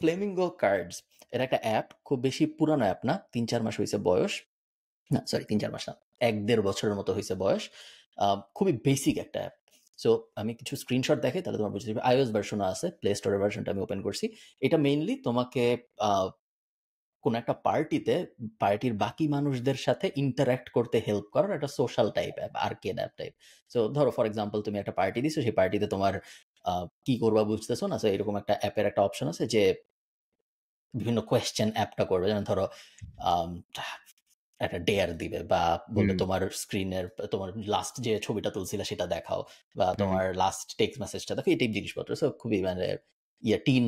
Flamengo cards এটা একটা app, খুব বেশি পুরানো অ্যাপ না, 3-4 মাস হয়েছে বয়স, না সরি 3-4 মাস না, 1-1.5 বছরের মতো হয়েছে বয়স। খুবই বেসিক একটা অ্যাপ। সো আমি কিছু স্ক্রিনশট দেখাই তাহলে তোমার বুঝতে পারবে। iOS ভার্সনও আছে, প্লে স্টোরের ভার্সনটা আমি ওপেন করছি। এটা মেইনলি তোমাকে কোন একটা পার্টির বাকি মানুষদের সাথে ইন্টারঅ্যাক্ট করতে হেল্প করার একটা social type app, arcade app type. So ধরো ফর এক্সাম্পল তুমি একটা পার্টি দিছো, সেই পার্টিতে তোমার কি করবা বুঝতেছো না, সো এরকম একটা অ্যাপের একটা অপশন আছে যে বিভিন্ন কোয়েশ্চেন অ্যাপটা করবে, যেমন ধরো একটা ডেয়ার দিবে বা বলবে তোমার স্ক্রিনের তোমার লাস্ট যে ছবিটা তুলছিলে সেটা দেখাও, বা তোমার লাস্ট টেক্সট মেসেজটা দেখো, এই টাইপ জিনিসপত্র। সো খুবই মানে টিন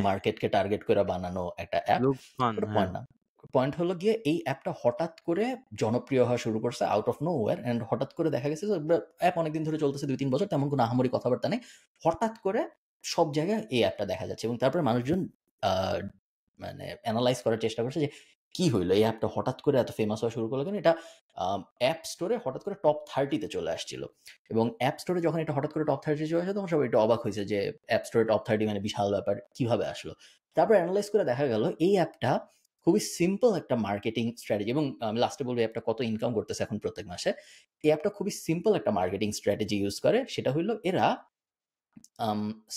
মার্কেটকে টার্গেট করে বানানো একটা অ্যাপ। পয়েন্ট না, পয়েন্ট হলো গিয়ে এই অ্যাপটা হঠাৎ করে জনপ্রিয় হওয়া শুরু করছে out of nowhere, and হঠাৎ করে দেখা গেছে যে অ্যাপ অনেকদিন ধরে চলতেছে, 2-3 বছর, তেমন কোনো আহামরি কথাবার্তা নেই, হঠাৎ করে সব জায়গায় এই অ্যাপটা দেখা যাচ্ছে। এবং তারপরে মানুষজন মানে অ্যানালাইজ করার চেষ্টা করছে যে কি হইলো, এই অ্যাপটা হঠাৎ করে এত ফেমাস হওয়া শুরু করলো কেন। এটা অ্যাপ স্টোরে হঠাৎ করে টপ 30-তে চলে আসছিল, এবং অ্যাপ স্টোরে যখন এটা হঠাৎ করে টপ 30 চলে আসে তখন সবাই একটু অবাক হয়েছে যে অ্যাপ স্টোরে টপ 30 মানে বিশাল ব্যাপার, কিভাবে আসলো। তারপর অ্যানালাইজ করে দেখা গেল এই অ্যাপটা খুবই সিম্পল একটা মার্কেটিং স্ট্র্যাটেজি, এবং আমি লাস্টে বলবো অ্যাপটা কত ইনকাম করতেছে এখন প্রত্যেক মাসে। এই অ্যাপটা খুবই সিম্পল একটা মার্কেটিং স্ট্র্যাটেজি ইউজ করে, সেটা হইলো এরা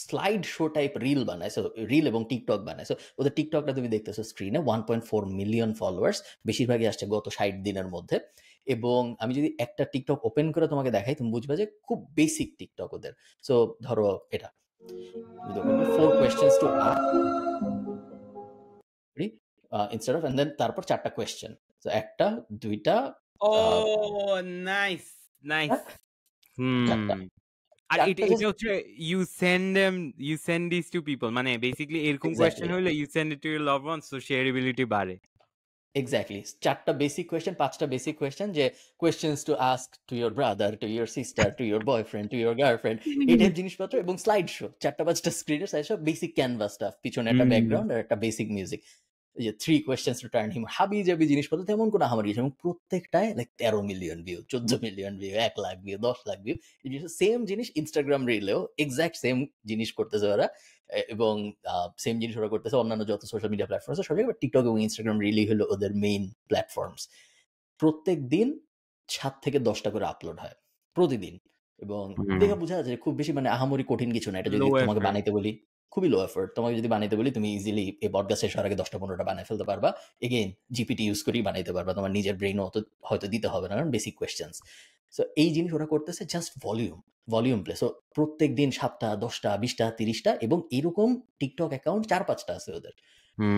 স্লাইড শো টাইপ রিল বানায়, সো রিল এবং টিকটক বানায়। সো ওদের টিকটকটা তুমি দেখতেছো স্ক্রিনে 1.4 মিলিয়ন ফলোয়ার্স, বেশিরভাগই আসছে গত 60 দিনের মধ্যে। এবং আমি যদি একটা টিকটক ওপেন করে তোমাকে দেখাই, তুমি বুঝবে যে খুব বেসিক টিকটক ওদের। সো ধরো এটা 4 questions to ask instead of, and then তারপর 4টা কোয়েশ্চেন, তো একটা দুইটা নাইস নাইস। চারটা। আর এটা হচ্ছে you send these to people, মানে বেসিক্যালি এরকম কোয়েশ্চেন হলে you send it to your loved ones, so shareability বাড়ে। এক্স্যাক্টলি, 4টা বেসিক কোয়েশ্চেন, 5টা বেসিক কোয়েশ্চেন, যে questions to ask to your brother, to your sister, to your boyfriend, to your girlfriend, এই type জিনিসপত্র, এবং slide show 4টা-5টা স্ক্রিনের size, সব basic canvas staff, পিছনে একটা ব্যাকগ্রাউন্ড আর একটা বেসিক মিউজিক। যে 3 questions to turn him, হাবি জাবি জিনিসপত্র, তেমন কোনো হামারি, এবং প্রত্যেকটায় like 13 million view, 14 million view, 1 lakh view, 10 lakh view. Same জিনিস ইনস্টাগ্রাম রিলেও এক্সাক্ট সেম জিনিস করতেছে ওরা, এবং সেম জিনিস ওরা করতেছে অন্যান্য যত সোশ্যাল মিডিয়া প্ল্যাটফর্ম আছে সব জায়গায়। টিকটক এবং ইনস্টাগ্রাম রিলি হলো ওদের মেইন প্ল্যাটফর্মস। প্রত্যেক দিন 7 থেকে 10টা করে আপলোড হয় প্রতিদিন, এবং দেখে বোঝা যাচ্ছে খুব বেশি মানে আহামরি কঠিন কিছু না। এটা যদি তোমাকে বানাইতে বলি, খুবই লো এফোর্ট। তোমাকে যদি বানাইতে বলি, তুমি ইজিলি এই পডকাস্ট শেষ হওয়ার আগে 10টা-15টা বানাই ফেলতে পারবা। এগেইন জিপিটি ইউজ করেই বানাইতে পারবা, তোমার নিজের ব্রেইনও হয়তো দিতে হবে না, কারণ বেসিক কোয়েশ্চেন্স। সো এই জিনিস ওরা করতেছে জাস্ট ভলিউম প্লে। সো প্রত্যেক দিন 7টা, 10টা, 20টা, 30টা, এবং এরকম টিকটক অ্যাকাউন্ট 4-5টা আছে ওদের।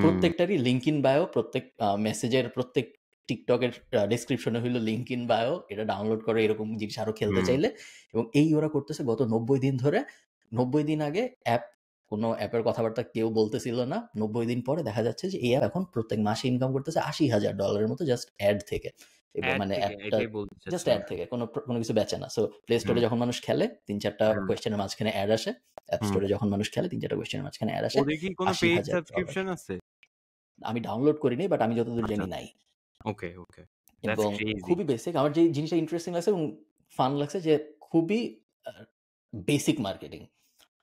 প্রত্যেকটারই লিঙ্ক ইন বায়ো, প্রত্যেক মেসেজের প্রত্যেক টিকটকের ডেসক্রিপশনে হইলো লিঙ্ক ইন বায়ো, এটা ডাউনলোড করে এরকম জিনিস আরো খেলতে চাইলে। এবং এই ওরা করতেছে গত 90 দিন ধরে। 90 দিন আগে কোনো অ্যাপের কথাবার্তা কেউ বলতেছিল না, 90 দিন পরে দেখা যাচ্ছে যে এই অ্যাপ এখন প্রত্যেক মাসে ইনকাম করতেছে $80,000 মতো জাস্ট অ্যাড থেকে। এবং মানে অ্যাপটা জাস্ট অ্যাড থেকে, কোনো কিছু বেচে না। সো প্লে স্টোরে যখন মানুষ খেলে 3-4টা কোয়েশ্চেনের মাঝখানে অ্যাড আসে, অ্যাপ স্টোরে যখন মানুষ খেলে 3-4টা কোয়েশ্চেনের মাঝখানে অ্যাড আসে। ওদের কি কোনো পেইড সাবস্ক্রিপশন আছে? আমি ডাউনলোড করিনি, বাট আমি যতদূর জানি নাই। ওকে এবং খুবই বেসিক। আমার যে জিনিসটা ইন্টারেস্টিং লাগছে এবং ফান লাগছে, যে খুবই বেসিক মার্কেটিং,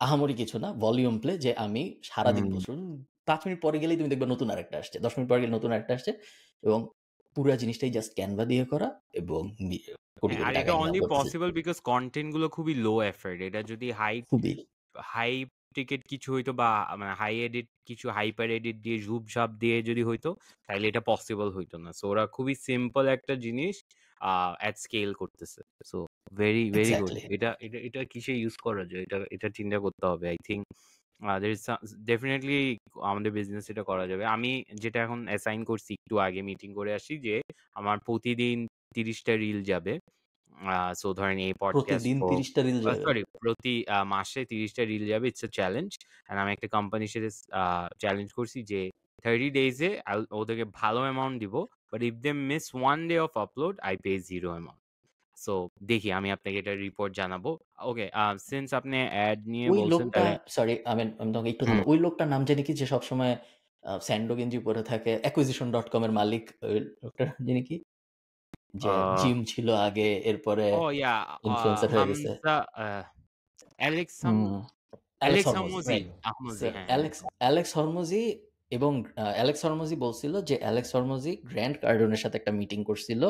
আহামরি কিছু না, ভলিউম প্লে। যে আমি সারাদিন বসুন, 5 মিনিট পরে গেলেই তুমি দেখবে নতুন আরেকটা আসছে, 10 মিনিট পরে গেলে নতুন আরেকটা আসছে, এবং পুরো জিনিসটাই জাস্ট ক্যানভা দিয়ে করা, এবং কোটি কোটি টাকা ইনকাম করতেছে। পসিবল বিকজ কন্টেন্ট গুলো খুবই লো এফর্ট। এটা যদি হাই টিকেট কিছু হইতো, বা মানে হাই এডিট কিছু, হাইপার এডিট দিয়ে ঝুপ ঝাপ দিয়ে যদি হইতো, তাহলে এটা পসিবল হইতো না। সো ওরা খুবই সিম্পল একটা জিনিস অ্যাট স্কেল করতেছে। So very good. এটা কিসে ইউজ করা যায়, এটা চিন্তা করতে হবে। আই থিঙ্ক ডেফিনেটলি আমাদের বিজনেস এটা করা যাবে। আমি যেটা এখন অ্যাসাইন করছি, একটু আগে মিটিং করে আসি, যে আমার প্রতিদিন 30টা রিল যাবে। সো ধরেন এই পডকাস্ট, প্রতি মাসে 30টা রিল যাবে। It's a challenge. এন্ড আমি একটা কোম্পানির সাথে চ্যালেঞ্জ করছি যে 30 ডেজে ওদেরকে ভালো অ্যামাউন্ট দিব, but if they miss 1 day of upload, I pay 0 amount. So দেখি, আমি আপনাকে এটা রিপোর্ট জানাবো। ওকে, সিন্স আপনি অ্যাড নিয়ে বলছেন, তাহলে সরি আমি তোমাকে একটু থামবো। ওই লোকটার নাম জানি কি, যে সবসময় স্যান্ডো গেঞ্জি পরে থাকে, acquisition.com এর মালিক, ওই লোকটার জানি কি, যে জিম ছিল আগে, এরপরে ইনফ্লুয়েন্সার হয়ে গেছে। Alex Alex Alex Hormozi, Hormozi, right. Hormozi, sir হ্যাঁ, হ্যাঁ। অ্যালেক্স হরমোজি এবং অ্যালেক্স হরমোজি বলছিল যে অ্যালেক্স হরমোজি গ্র্যান্ট কার্ডনের সাথে একটা মিটিং করছিল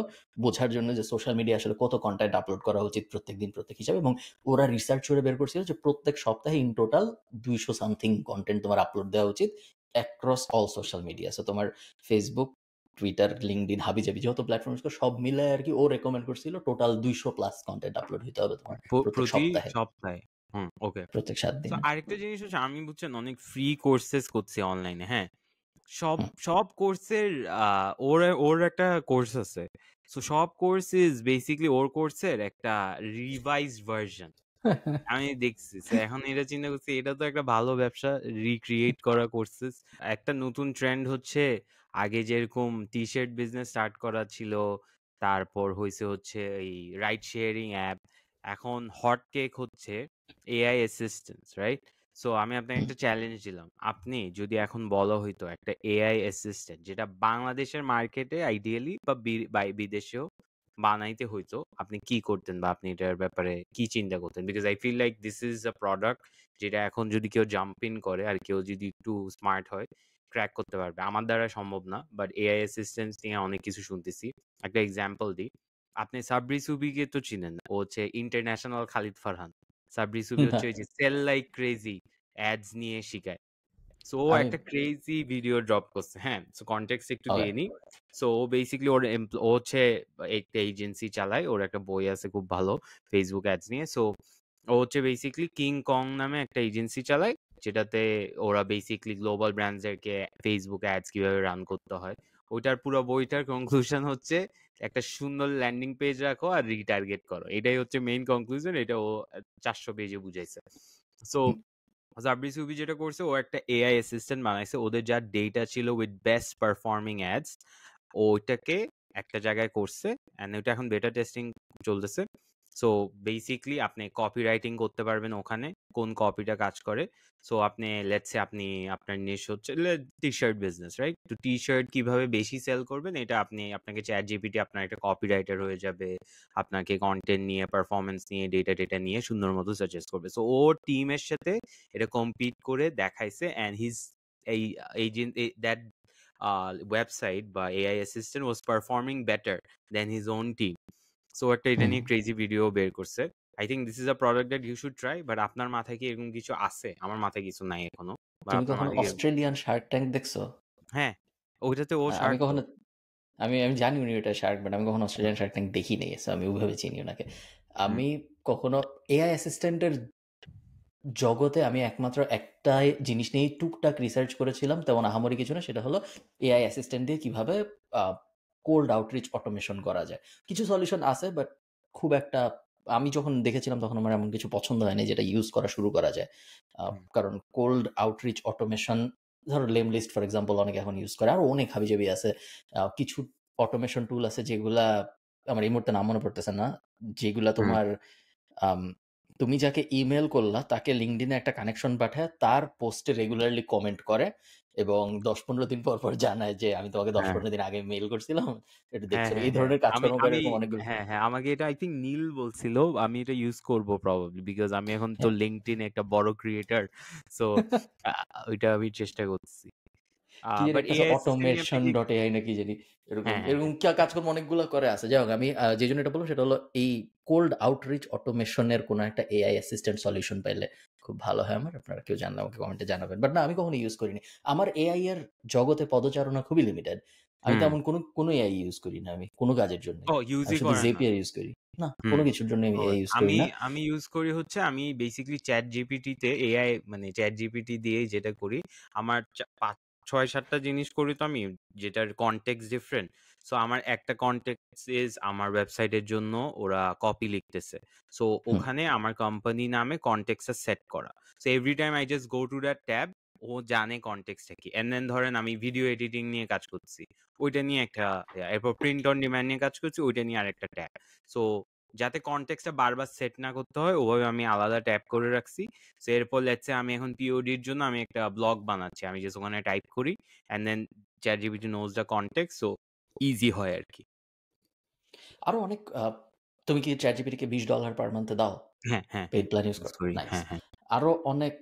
বোঝার জন্য যে সোশ্যাল মিডিয়া আসলে কত কন্টেন্ট আপলোড করা উচিত প্রত্যেকদিন প্রত্যেক হিসাবে, এবং ওরা রিসার্চ করে বের করছিল যে প্রত্যেক সপ্তাহে ইন টোটাল 200 সামথিং কন্টেন্ট তোমার আপলোড দেওয়া উচিত across all social media. So তোমার ফেসবুক, টুইটার, লিঙ্কডিন, হাবিজাবি যত প্ল্যাটফর্ম সব মিলায় আর কি ও রেকমেন্ড করছিল টোটাল 200 প্লাস কন্টেন্ট আপলোড হতে হবে তোমার প্রত্যেক প্রতি সপ্তাহে, সপ্তাহে। ওকে। প্রত্যেক 7 তো দিনে। আরেকটা জিনিস হচ্ছে আমি বুঝছেন অনেক ফ্রি কোর্সেস করছি অনলাইনে, হ্যাঁ? সব হুম। সব কোর্সের ওর একটা কোর্স আছে। সো সব কোর্স ইজ বেসিক্যালি ওর কোর্সের একটা রিভাইজড ভার্সন। আমি দেখছি। সো এখন এটা চিন্তা করছি এটা তো একটা ভালো ব্যবসা রিক্রিয়েট করা কোর্সেস। একটা নতুন ট্রেন্ড হচ্ছে আগে যেরকম টি-শার্ট বিজনেস স্টার্ট করা ছিল, তারপর হচ্ছে এই রাইড শেয়ারিং অ্যাপ। এখন হট কেক হচ্ছে এআই অ্যাসিস্ট্যান্টস, রাইট? সো আমি আপনাকে একটা চ্যালেঞ্জ দিলাম। আপনি যদি এখন বলা হইতো একটা এআই অ্যাসিস্ট্যান্ট যেটা বাংলাদেশের মার্কেটে আইডিয়ালি বা বিদেশেও বানাইতে হইতো, আপনি কি করতেন বা আপনি এটার ব্যাপারে কি চিন্তা করতেন? Because I feel like this is a product যেটা এখন যদি কেউ জাম্প ইন করে আর কেউ যদি একটু স্মার্ট হয়, ক্র্যাক করতে পারবে। আমার দ্বারা সম্ভব না, বাট এআই অ্যাসিস্ট্যান্স নিয়ে অনেক কিছু শুনতেছি। একটা এক্সাম্পল দিই। আপনি সাবরি সুবিকে তো চিনেন। ও হচ্ছে ইন্টারন্যাশনাল খালিদ ফারহান। সাবরি সুবি না, হচ্ছে ওই যে সেল লাইক ক্রেজি অ্যাডস নিয়ে শিখায়। সো ও আমি একটা ক্রেজি ভিডিও ড্রপ করছে, হ্যাঁ? সো কনটেক্সট একটু ওকে। দিয়ে নিই। সো ও বেসিক্যালি ও হচ্ছে একটা এজেন্সি চালায়। ওর একটা বই আছে খুব ভালো ফেসবুক অ্যাডস নিয়ে। সো ও হচ্ছে বেসিক্যালি কিং কং নামে একটা এজেন্সি চালায়, যেটাতে ওরা বেসিক্যালি গ্লোবাল ব্র্যান্ডদেরকে ফেসবুক অ্যাডস কিভাবে রান করতে হয়। ওইটার পুরো বইটার কনক্লুশন হচ্ছে একটা সুন্দর ল্যান্ডিং পেজ রাখো আর রিটার্গেট করো। এটাই হচ্ছে মেইন কনক্লুশন। এটা ও 400 পেজে বুঝাইছে। সো জাবরি সুবি যেটা করছে ও একটা এআই অ্যাসিস্ট্যান্ট বানাইছে। ওদের যা ডেটা ছিল উইথ বেস্ট পারফর্মিং অ্যাডস ওইটাকে একটা জায়গায় করছে এন্ড ওটা এখন বেটা টেস্টিং চলতেছে। সো বেসিক্যালি আপনি কপি রাইটিং করতে পারবেন ওখানে কোন কপিটা কাজ করে। সো আপনি লেটস সে আপনি আপনার নিশ হচ্ছে টি-শার্ট বিজনেস, রাইট? তো টি-শার্ট কিভাবে বেশি সেল করবেন এটা আপনাকে চ্যাট জিপিটি আপনার একটা কপি রাইটার হয়ে যাবে, আপনাকে কন্টেন্ট নিয়ে পারফরমেন্স নিয়ে ডেটা নিয়ে সুন্দর মতো সাজেস্ট করবে। সো ও টিমের সাথে এটা কম্পিট করে দেখাইছে এন্ড হিজ এই এজেন্ট দ্যাট website বা AI assistant was performing better than his own team. So একটা এটা নিয়ে ক্রেজি ভিডিও বের করছে। I think this is a product that you should try, but আপনার মাথায় কি এরকম কিছু আছে? আমার মাথায় কিছু নাই এখনো। বা তুমি আপনার কখনো মাথায় কি অস্ট্রেলিয়ান শার্ক ট্যাঙ্ক দেখছো? হ্যাঁ, ওইটাতে ও আমি শার্ক তো। কখনো আমি আমি জানি উনি ওটা শার্ক, বাট আমি কখনো অস্ট্রেলিয়ান শার্ক ট্যাঙ্ক দেখি নেই, সো আমি ওইভাবে চিনি ওনাকে। হুম, আমি কখনো এআই অ্যাসিস্ট্যান্টের জগতে আমি একমাত্র একটাই জিনিস নিয়েই টুকটাক রিসার্চ করেছিলাম, তেমন আহামরি কিছু না। সেটা হলো এআই অ্যাসিস্ট্যান্ট দিয়ে কিভাবে কোল্ড আউটরিচ অটোমেশন করা যায়। কিছু সলিউশন আছে, বাট খুব একটা আমি যখন দেখেছিলাম তখন আমার এমন কিছু পছন্দ হয়নি যেটা ইউজ করা শুরু করা যায়। হুম, কারণ কোল্ড আউটরিচ অটোমেশন, ধরো লেমলিস্ট ফর এক্সাম্পল অনেকে এখন ইউজ করে, আরও অনেক হাবিজাবি আছে। কিছু অটোমেশন টুল আছে যেগুলা আমার এই মুহূর্তে নাম মনে পড়তেছে না, যেগুলা হুম। তোমার আম তুমি যাকে ইমেইল করলা তাকে লিঙ্কডইনে একটা কানেকশন পাঠায়, তার পোস্টে রেগুলারলি কমেন্ট করে এবং ১০-১৫ দিন পর জানায় যে আমি তোমাকে হ্যাঁ, ১০-১৫ দিন আগে মেইল করছিলাম, একটু হ্যাঁ, দেখছো। হ্যাঁ, এই হ্যাঁ। ধরনের আমি কাজকর্ম করে আমি এরকম অনেকগুলো। হ্যাঁ, হ্যাঁ। আমাকে এটা আই থিংক নীল বলছিল। আমি এটা ইউজ করব প্রবাবলি বিকজ আমি এখন তো হ্যাঁ। LinkedIn এ একটা বড় ক্রিয়েটর। সো আ ওইটা আমি চেষ্টা করতেছি। কি জানি বাট একটা আছে এআই অ্যাসিস্ট্যান্ট নিয়ে আপনি অটোমেশন কি ডট এআই নাকি জানি, এরকম হ্যাঁ, হ্যাঁ, এরকম হ্যাঁ। কাজকর্ম অনেকগুলো করে আছে। যাই হোক, আমি যে জন্য এটা বললাম সেটা হলো এই কোল্ড আউটরিচ অটোমেশনের কোনো একটা এআই অ্যাসিস্ট্যান্ট সলিউশন পাইলে খুব ভালো হয় আমার। আপনারা কেউ জানলে আমাকে কমেন্টে জানাবেন। বাট না, আমি কখনো ইউজ করিনি। আমার এআই এর জগতে পদচারণা খুবই লিমিটেড। আমি হুম। তেমন কোনো এআই ইউজ করি না আমি কোনো কাজের জন্যই। ও আমি ইউজই শুধু করেন না। জেপিআর ইউজ করি। না, হুম। কোনো কিছুর জন্য আমি ও এআই ইউজ করি আমি না। আমি ইউজ করি হচ্ছে আমি বেসিক্যালি ChatGPT তে এআই মানে ChatGPT দিয়েই যেটা করি আমার ৫ ৬-৭ টা জিনিস করি তো আমি যেটার কনটেক্সট ডিফারেন্ট। সো আমার একটা কনটেক্সট ইস আমার ওয়েবসাইটের জন্য ওরা কপি লিখতেছে। সো হুম, ওখানে আমার কোম্পানি নামে কনটেক্সটটা সেট করা। So every time I just go to that tab ও জানে কনটেক্সটটা কি। অ্যান্ড দেন ধরেন আমি ভিডিও এডিটিং নিয়ে কাজ করছি। ওইটা নিয়ে একটা এরপর প্রিন্ট অন ডিমান্ড নিয়ে কাজ করছি ওইটা নিয়ে আরেকটা ট্যাব। সো যাতে কনটেক্সটটা বারবার সেট না করতে হয় ওভাবে আমি আলাদা ট্যাব করে রাখছি। সো এরপর লেটস সে আমি এখন পিওডির জন্য আমি একটা ব্লগ বানাচ্ছি। আমি জাস্ট ওখানে টাইপ করি and then ChatGPT knows the context so easy হয় আরকি। আরো অনেক তুমি কি চ্যাট জিপিটিকে $20 পার মান্থে দাও? হ্যাঁ, হ্যাঁ, পেইড হ্যাঁ। প্ল্যান ইউজ ইউজ করো? করি। নাইস। হ্যাঁ, হ্যাঁ। আরো অনেক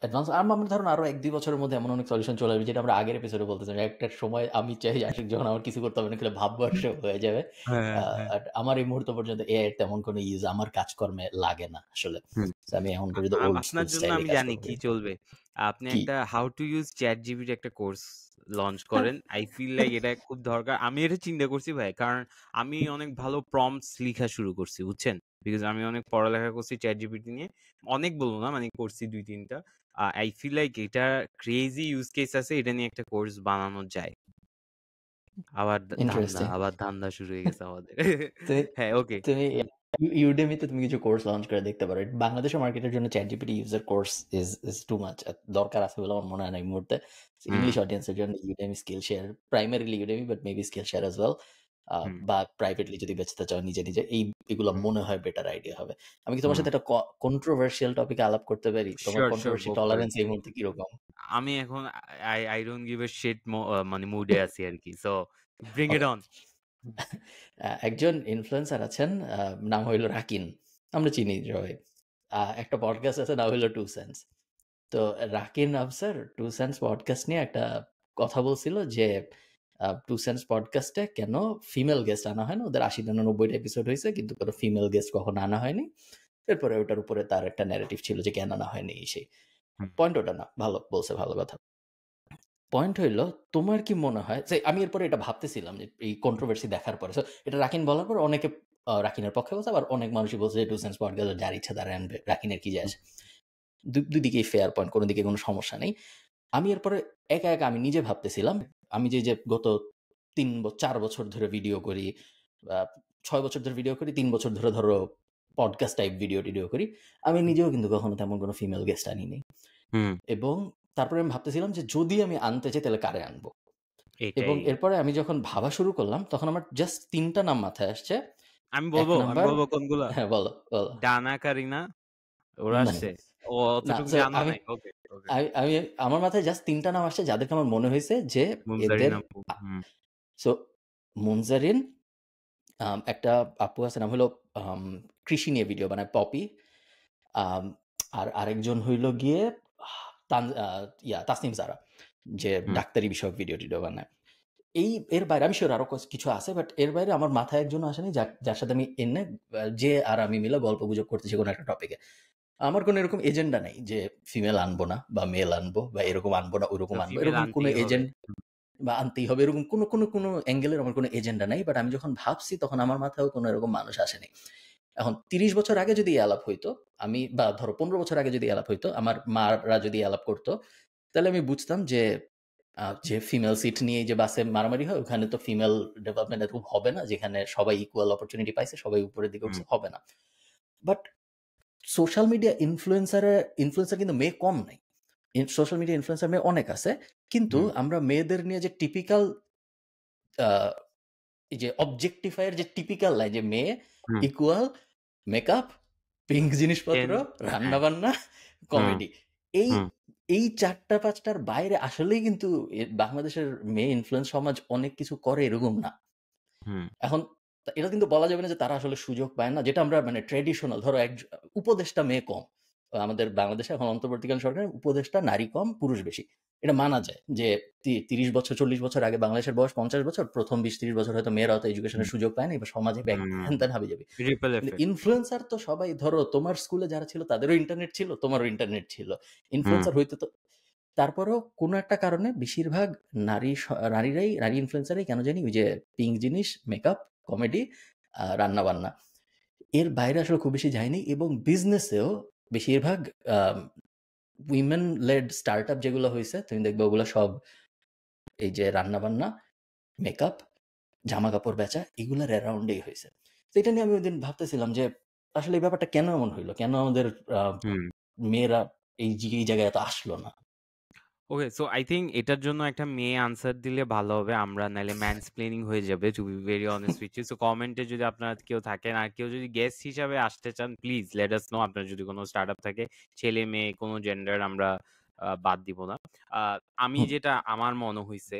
অ্যাডভান্স আমার ধারণা আরো ১-২ বছরের মধ্যে এমন অনেক সলিউশন চলে আসবে যেটা আমরা আগের এপিসোডে বলতেছিলাম। একটা সময় আমি চাই আশিক যখন আমার কিছু করতে হবে না খালি ভাববার শো হয়ে যাবে। হ্যাঁ, হ্যাঁ। আর আমার এই মুহূর্ত পর্যন্ত এআই এর তেমন কোনো ইউজ আমার কাজকর্মে লাগে না আসলে। হুম। সো আমি এখন পর্যন্ত ওল্ড আপনার স্কুল জন্য স্টাইলে আমি কাজ জানি করব। কি চলবে। আপনি কি? একটা হাউ টু ইউজ ChatGPT একটা কোর্স লঞ্চ করেন। আই ফিল লাইক এটা খুব দরকার। আমি এটা চিন্তা করছি ভাই। কারণ আমি অনেক ভালো প্রম্পটস লিখা শুরু করছি, বুঝছেন? বিকজ আমি অনেক পড়ালেখা করছি ChatGPT নিয়ে। অনেক বলবো না, মানে করছি ২-৩ টা। আই ফিল লাইক এটা ক্রেজি ইউজ কেস আছে। এটা নিয়ে একটা কোর্স বানানো যায়। ইন্টারেস্টিং। আবার ধান্দা শুরু হয়ে গেছে আমাদের। তুমি হ্যাঁ, ওকে। তুমি Udemy তে তুমি কিছু কোর্স লঞ্চ করে দেখতে পারো। বাংলাদেশের মার্কেটের জন্য ChatGPT user course is too much. দরকার আছে বলে আমার মনে হয় না এই মুহূর্তে। হুম, ইংলিশ অডিয়েন্সের জন্য Udemy, Skillshare, primarily Udemy but maybe Skillshare as well. হুম, বা প্রাইভেটলি যদি বেচতে চাও নিজে। এগুলো হুম, মনে হয় বেটার আইডিয়া হবে। আমি কি তোমার হুম। সাথে একটা কন্ট্রোভার্সিয়াল টপিকে আলাপ করতে পারি? তোমার sure controversy go for it. Tolerance এই মুহূর্তে কিরকম? আমি এখন I don't give a shit মানে মুডে আছি আরকি। So bring it okay. On. একজন ইনফ্লুয়েন্সার আছেন, নাম হইল রাকিন। আমরা চিনি সবাই। একটা পডকাস্ট আছে নাম হইল 'টু সেন্স'। তো Rakin Afsar 'two cents' podcast নিয়ে একটা কথা বলছিল যে 'টু সেন্স' পডকাস্টে কেন ফিমেল গেস্ট আনা হয় না? ওদের ৮০ না ৯০ টা এপিসোড হইছে কিন্তু কোনো ফিমেল গেস্ট কখনো আনা হয়নি। এরপরে ওটার উপরে তার একটা ন্যারেটিভ ছিল যে কেন আনা হয়নি এই সেই। হুম, পয়েন্ট ওটা না। ভালো বলছে, ভালো কথা। পয়েন্ট হইল, তোমার কি মনে হয় যে আমি এরপরে এটা ভাবতেছিলাম যে এই কন্ট্রোভার্সি দেখার পরে। সো এটা রাকিন বলার পর অনেকে রাকিনের পক্ষে বলছে, আবার অনেক মানুষই বলছে যে 'টু সেন্স' পডকাস্ট যার ইচ্ছা তারা আনবে। রাকিনের কি যায় হুম, আসে? দুই দিকেই ফেয়ার পয়েন্ট, কোন দিকে কোনো সমস্যা নেই। আমি এরপরে একা আমি নিজে ভাবতেছিলাম, আমি যে গত ৪ বছর ধরে ভিডিও করি, আ ৬ বছর ধরে ভিডিও করি, ৩ বছর ধরে ধরো পডকাস্ট টাইপ ভিডিও-টিডিও করি। আমি হুম, নিজেও কিন্তু কখনো তেমন কোনো ফিমেল গেস্ট আনি নাই। হুম, এবং তারপরে আমি ভাবতেছিলাম যে যদি আমি আনতে চাই তাহলে কারে আনবো? এবং এটাই। এরপরে আমি যখন ভাবা শুরু করলাম তখন আমার জাস্ট ৩ টা নাম মাথায় আসছে। আমি ১ আমি নাম্বার, বলবো কোনগুলা? হ্যাঁ, বলো। ডানা, কারিনা ওরা না, আসছে? ও না, অতটুকু সো জানা আমি নাই। ওকে, ওকে। আমি আমি আমার মাথায় জাস্ট ৩ টা নাম আসছে যাদেরকে আমার মনে হইছে যে মুনজারিন এদের আপু। হুম, সো মুনজারিন, একটা আপু আছে নাম হলো আম কৃষি নিয়ে ভিডিও বানায় পপি। আম আর আরেকজন হইল গিয়ে তান আ তাসনিম জারা, যে হুম, ডাক্তারি বিষয়ক ভিডিও-টিডিও বানায়। এর বাইরে আমি সিউর আরো কিছু আছে। বাট এর বাইরে আমার মাথায় একজনও আসেনি যার সাথে আমি এমনে যে আর আমি মিলে গল্পগুজব করতেছি কোনো একটা টপিকে। আমার কোনো এরকম এজেন্ডা নাই যে ফিমেল আনবো না বা মেল আনবো বা এরকম আনবো না, তো ওরকম আনবো। ফিমেল এরকম কোনো আনতেই হবে। বা আনতেই হবে এরকম কোনো অ্যাঙ্গেল এর আমার কোনো এজেন্ডা নাই। বাট আমি যখন ভাবছি তখন আমার মাথায়ও কোনো এরকম মানুষ আসেনি। এখন ৩০ বছর আগে যদি এই আলাপ হইতো, বা ধরো ১৫ বছর আগে যদি এই আলাপ হইতো, আমার মারা যদি এই আলাপ করত, তাহলে আমি বুঝতাম যে ফিমেল সিট নিয়ে যে বাসে মারামারি হয়, ওখানে তো ফিমেল ডেভেলপমেন্ট এরকম হবে না, যেখানে সবাই ইকুয়াল অপরচুনিটি পাইছে, সবাই উপরের দিকে হুম, উঠছে, হবে না। বাট সোশ্যাল মিডিয়া ইনফ্লুয়েন্সার কিন্তু মেয়ে কম নাই। সোশ্যাল মিডিয়া ইনফ্লুয়েন্সার মেয়ে অনেক আছে। কিন্তু হুম, আমরা মেয়েদের নিয়ে যে টিপিক্যাল আ এই যে অবজেক্টিফাই এর যে টিপিক্যাল লাইন যে মেয়ে হুম, ইকুয়াল মেকআপ, পিঙ্ক জিনিসপত্র, দেন হ্যাঁ, রান্না-বান্না, হুম, কমেডি। এই হুম, এই ৪ টা ৫ টার বাইরে আসলেই কিন্তু বাংলাদেশের মেয়ে ইনফ্লুয়েন্স সমাজ অনেক কিছু করে এরকম না। হুম, এখন এটা কিন্তু বলা যাবে না যে তারা আসলে সুযোগ পায় না। যেটা আমরা মানে ট্র্যাডিশনাল ধরো উপদেষ্টা মেয়ে কম। আমাদের বাংলাদেশে এখন অন্তর্বর্তীকালীন সরকারের উপদেষ্টা নারী কম, পুরুষ বেশি। এটা মানা যায় যে ৩০ বছর ৪০ বছর আগে বাংলাদেশের বয়স ৫০ বছর। ১ম ২০-৩০ বছর হয়তো মেয়েরা অত এডুকেশনের হুম, সুযোগ পায় নাই বা সমাজে হুম, হ্যান-ত্যান হাবি-জাবি। রিপল কিন্তু এফেক্ট। ইনফ্লুয়েন্সার তো সবাই ধরো তোমার স্কুলে যারা ছিল তাদেরও ইন্টারনেট ছিল, তোমারও ইন্টারনেট ছিল। হুম, ইনফ্লুয়েন্সার হইতে তো তারপরেও কোনো একটা কারণে বেশিরভাগ নারী ইনফ্লুয়েন্সারই কেন জানি ওই যে পিঙ্ক জিনিস, মেকআপ, কমেডি, রান্না-বান্না। এর বাইরে আসলে খুব বেশি যায়নি এবং বিজনেসেও বেশিরভাগ আম উইমেন লেড স্টার্টআপ যেগুলো হইছে, তুমি দেখবে ওগুলো সব এই যে রান্না-বান্না, মেকআপ, জামা-কাপড় বেচা এগুলার অ্যারাউন্ডেই হইছে। তো এটা নিয়ে আমি ওইদিন ভাবতেছিলাম যে আসলে এই ব্যাপারটা কেন এমন হইল? কেন আমাদের আ হুম। মেয়েরা এই জায়গায় এত আসলো না? ওকে, সো আই থিংক এটার জন্য একটা মেয়ে আনসার দিলে ভালো হবে। আমরা নাইলে ম্যানসপ্লেনিং হয়ে যাবে, to be very honest with you. So কমেন্টে যদি আপনারা কেউ থাকেন আর কেউ যদি গেস্ট হিসাবে আসতে চান, প্লিজ লেট আস নো। আপনার যদি কোনো স্টার্টআপ থাকে, ছেলে মেয়ে কোনো জেন্ডার আমরা বাদ দিব না। আ আমি হুম, যেটা আমার মনে হইছে,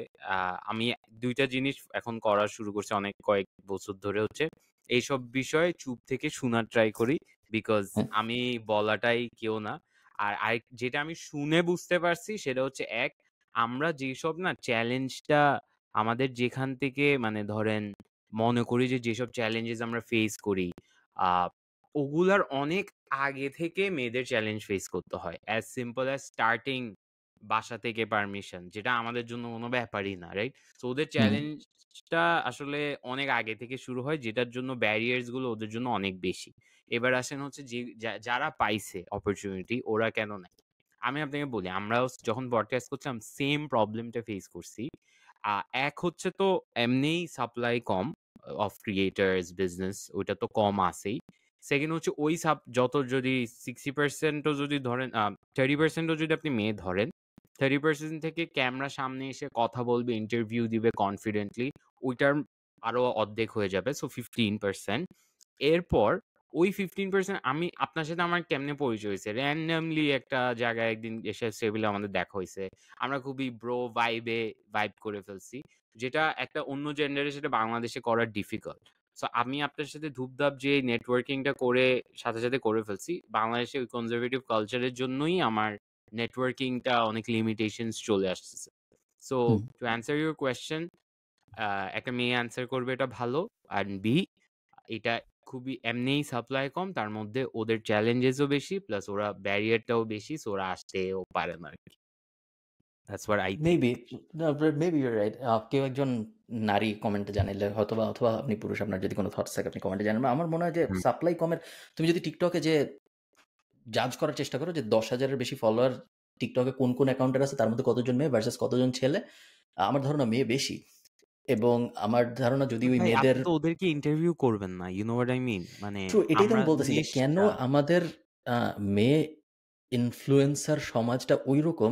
আমি ২ টা জিনিস এখন করা শুরু করছি অনেক কয়েক বছর ধরে হচ্ছে, এইসব বিষয়ে চুপ থেকে শোনার ট্রাই করি। বিকজ হ্যাঁ, আমি বলাটাই কেউ না। আর যেটা আমি শুনে বুঝতে পারছি সেটা হচ্ছে আমরা যেসব না চ্যালেঞ্জটা আমাদের যেখান থেকে মানে ধরেন মনে করি যে যেসব চ্যালেঞ্জেস আমরা ফেস করি আহ ওগুলার অনেক আগে থেকে মেয়েদের চ্যালেঞ্জ ফেস করতে হয়, অ্যাজ সিম্পল অ্যাজ স্টার্টিং বাসা থেকে পারমিশন, যেটা আমাদের জন্য কোনো ব্যাপারই না, রাইট? তো ওদের চ্যালেঞ্জটা আসলে অনেক আগে থেকে শুরু হয়, যেটার জন্য ব্যারিয়ার্স গুলো ওদের জন্য অনেক বেশি। এবার আসেন হচ্ছে যে যারা পাইছে অপরচুনিটি ওরা কেন নেয়। আমি আপনাকে বলি, আমরাও যখন ব্রডকাস্ট করছিলাম সেম প্রবলেমটা ফেস করছি। এক হচ্ছে তো এমনিই supply com of creators business, ওইটা তো কম আছেই। সেকেন্ড হচ্ছে ওই যত যদি 60%ও যদি ধরেন 30%ও যদি আপনি মেয়ে ধরেন, 30% থেকে ক্যামেরা সামনে এসে কথা বলবে, ইন্টারভিউ দিবে কনফিডেন্টলি, ওইটার আরো অর্ধেক হয়ে যাবে, সো 15%। এরপর ওই 15% আমি আপনার সাথে আমার কেমনে পরিচয় হয়েছে, র্যান্ডমলি একটা জায়গায় একদিন এসে টেবিলে আমাদের দেখা হয়েছে, আমরা খুবই ব্রো ভাইব করে ফেলছি, যেটা একটা অন্য জেন্ডারের সাথে বাংলাদেশে করা ডিফিকাল্ট। সো আমি আপনার সাথে ধূপধাপ যে নেটওয়ার্কিংটা করে সাথে সাথে করে ফেলছি, বাংলাদেশে ওই কনজারভেটিভ কালচারের জন্যই আমার নেটওয়ার্কিংটা অনেক লিমিটেশনস চলে আসছে। So to answer your question, একটা মেয়ে অ্যান্সার করবে এটা ভালো, আর বি এটা খুবই এমনিই সাপ্লাই কম, তার মধ্যে ওদের চ্যালেঞ্জেসও বেশি, প্লাস ওরা ব্যারিয়ারটাও বেশি, সো ওরা আসতেও পারে না আর কি। That's what I think. Maybe, maybe your right. কেউ একজন নারী কমেন্টে জানাইলে হয়তো বা, অথবা আপনি পুরুষ, আপনার যদি কোনো থটস থাকে আপনি কমেন্টে জানান। আমার মনে হয় যে সাপ্লাই কমের, তুমি যদি টিকটকে যে জাজ করার চেষ্টা করো যে 10,000-এর বেশি ফলোয়ার টিকটকে কোন কোন অ্যাকাউন্টের আছে, তার মধ্যে কতজন মেয়ে ভার্সেস কতজন ছেলে, আমার ধারণা মেয়ে বেশি। এবং আমার ধারণা যদি ওই ভাই মেয়েদের, আপনি তো ওদেরকে ইন্টারভিউ করবেন না, you know what I mean, মানে ট্রু, এটাই তো আমরা আমি বলতেছি যে কেন জিনিসটা আমাদের মেয়ে ইনফ্লুয়েন্সার সমাজটা ওই রকম।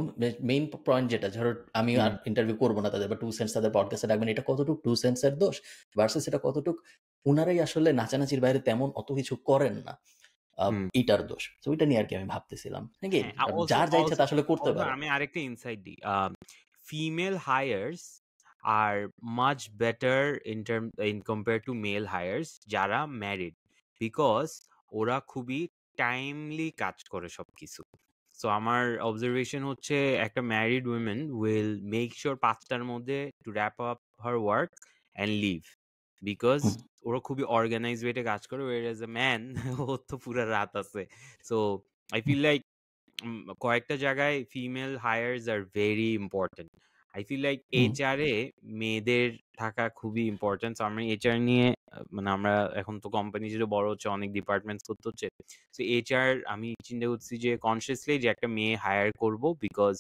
মেইন পয়েন্ট যেটা, ধরো আমি আর ইন্টারভিউ করবো না তাদের, বা টু সেন্স তাদের পডকাস্টে ডাকবেন, এটা কতটুকু টু সেন্সের দোষ ভার্সেস এটা কতটুকু ওনারাই আসলে নাচানাচির বাইরে তেমন অত কিছু করেন না, এইটার দোষ। তো ওইটা নিয়ে আর কি আমি ভাবতেছিলাম নাকি, হ্যাঁ, যার যা ইচ্ছা তা আসলে করতে পারে। আমি আরেকটা ইনসাইট দিই, female hires are much better in compare to male hires যারা ম্যারিড, বিকজ ওরা খুবই টাইমলি কাজ করে সবকিছু। সো আমার অবজারভেশন হচ্ছে একটা married women will make sure 5টার মধ্যে to wrap up her work and leave, because ওরা খুবই অর্গানাইজ ওয়েতে কাজ করে, ওয়ার এজ এ ম্যান ওর তো পুরো রাত আছে। সো আই ফিল লাইক কয়েকটা জায়গায় female hires are very important. I feel like HR এ মেয়েদের থাকা খুবই ইম্পর্টেন্ট। আমরা এইচআর নিয়ে মানে আমরা এখন তো কোম্পানি যেটা বড় হচ্ছে, অনেক ডিপার্টমেন্টস করতে হচ্ছে, সো এইচআর আমি চিন্তা করছি যে কনসিয়াসলি যে একটা মেয়ে হায়ার করব, because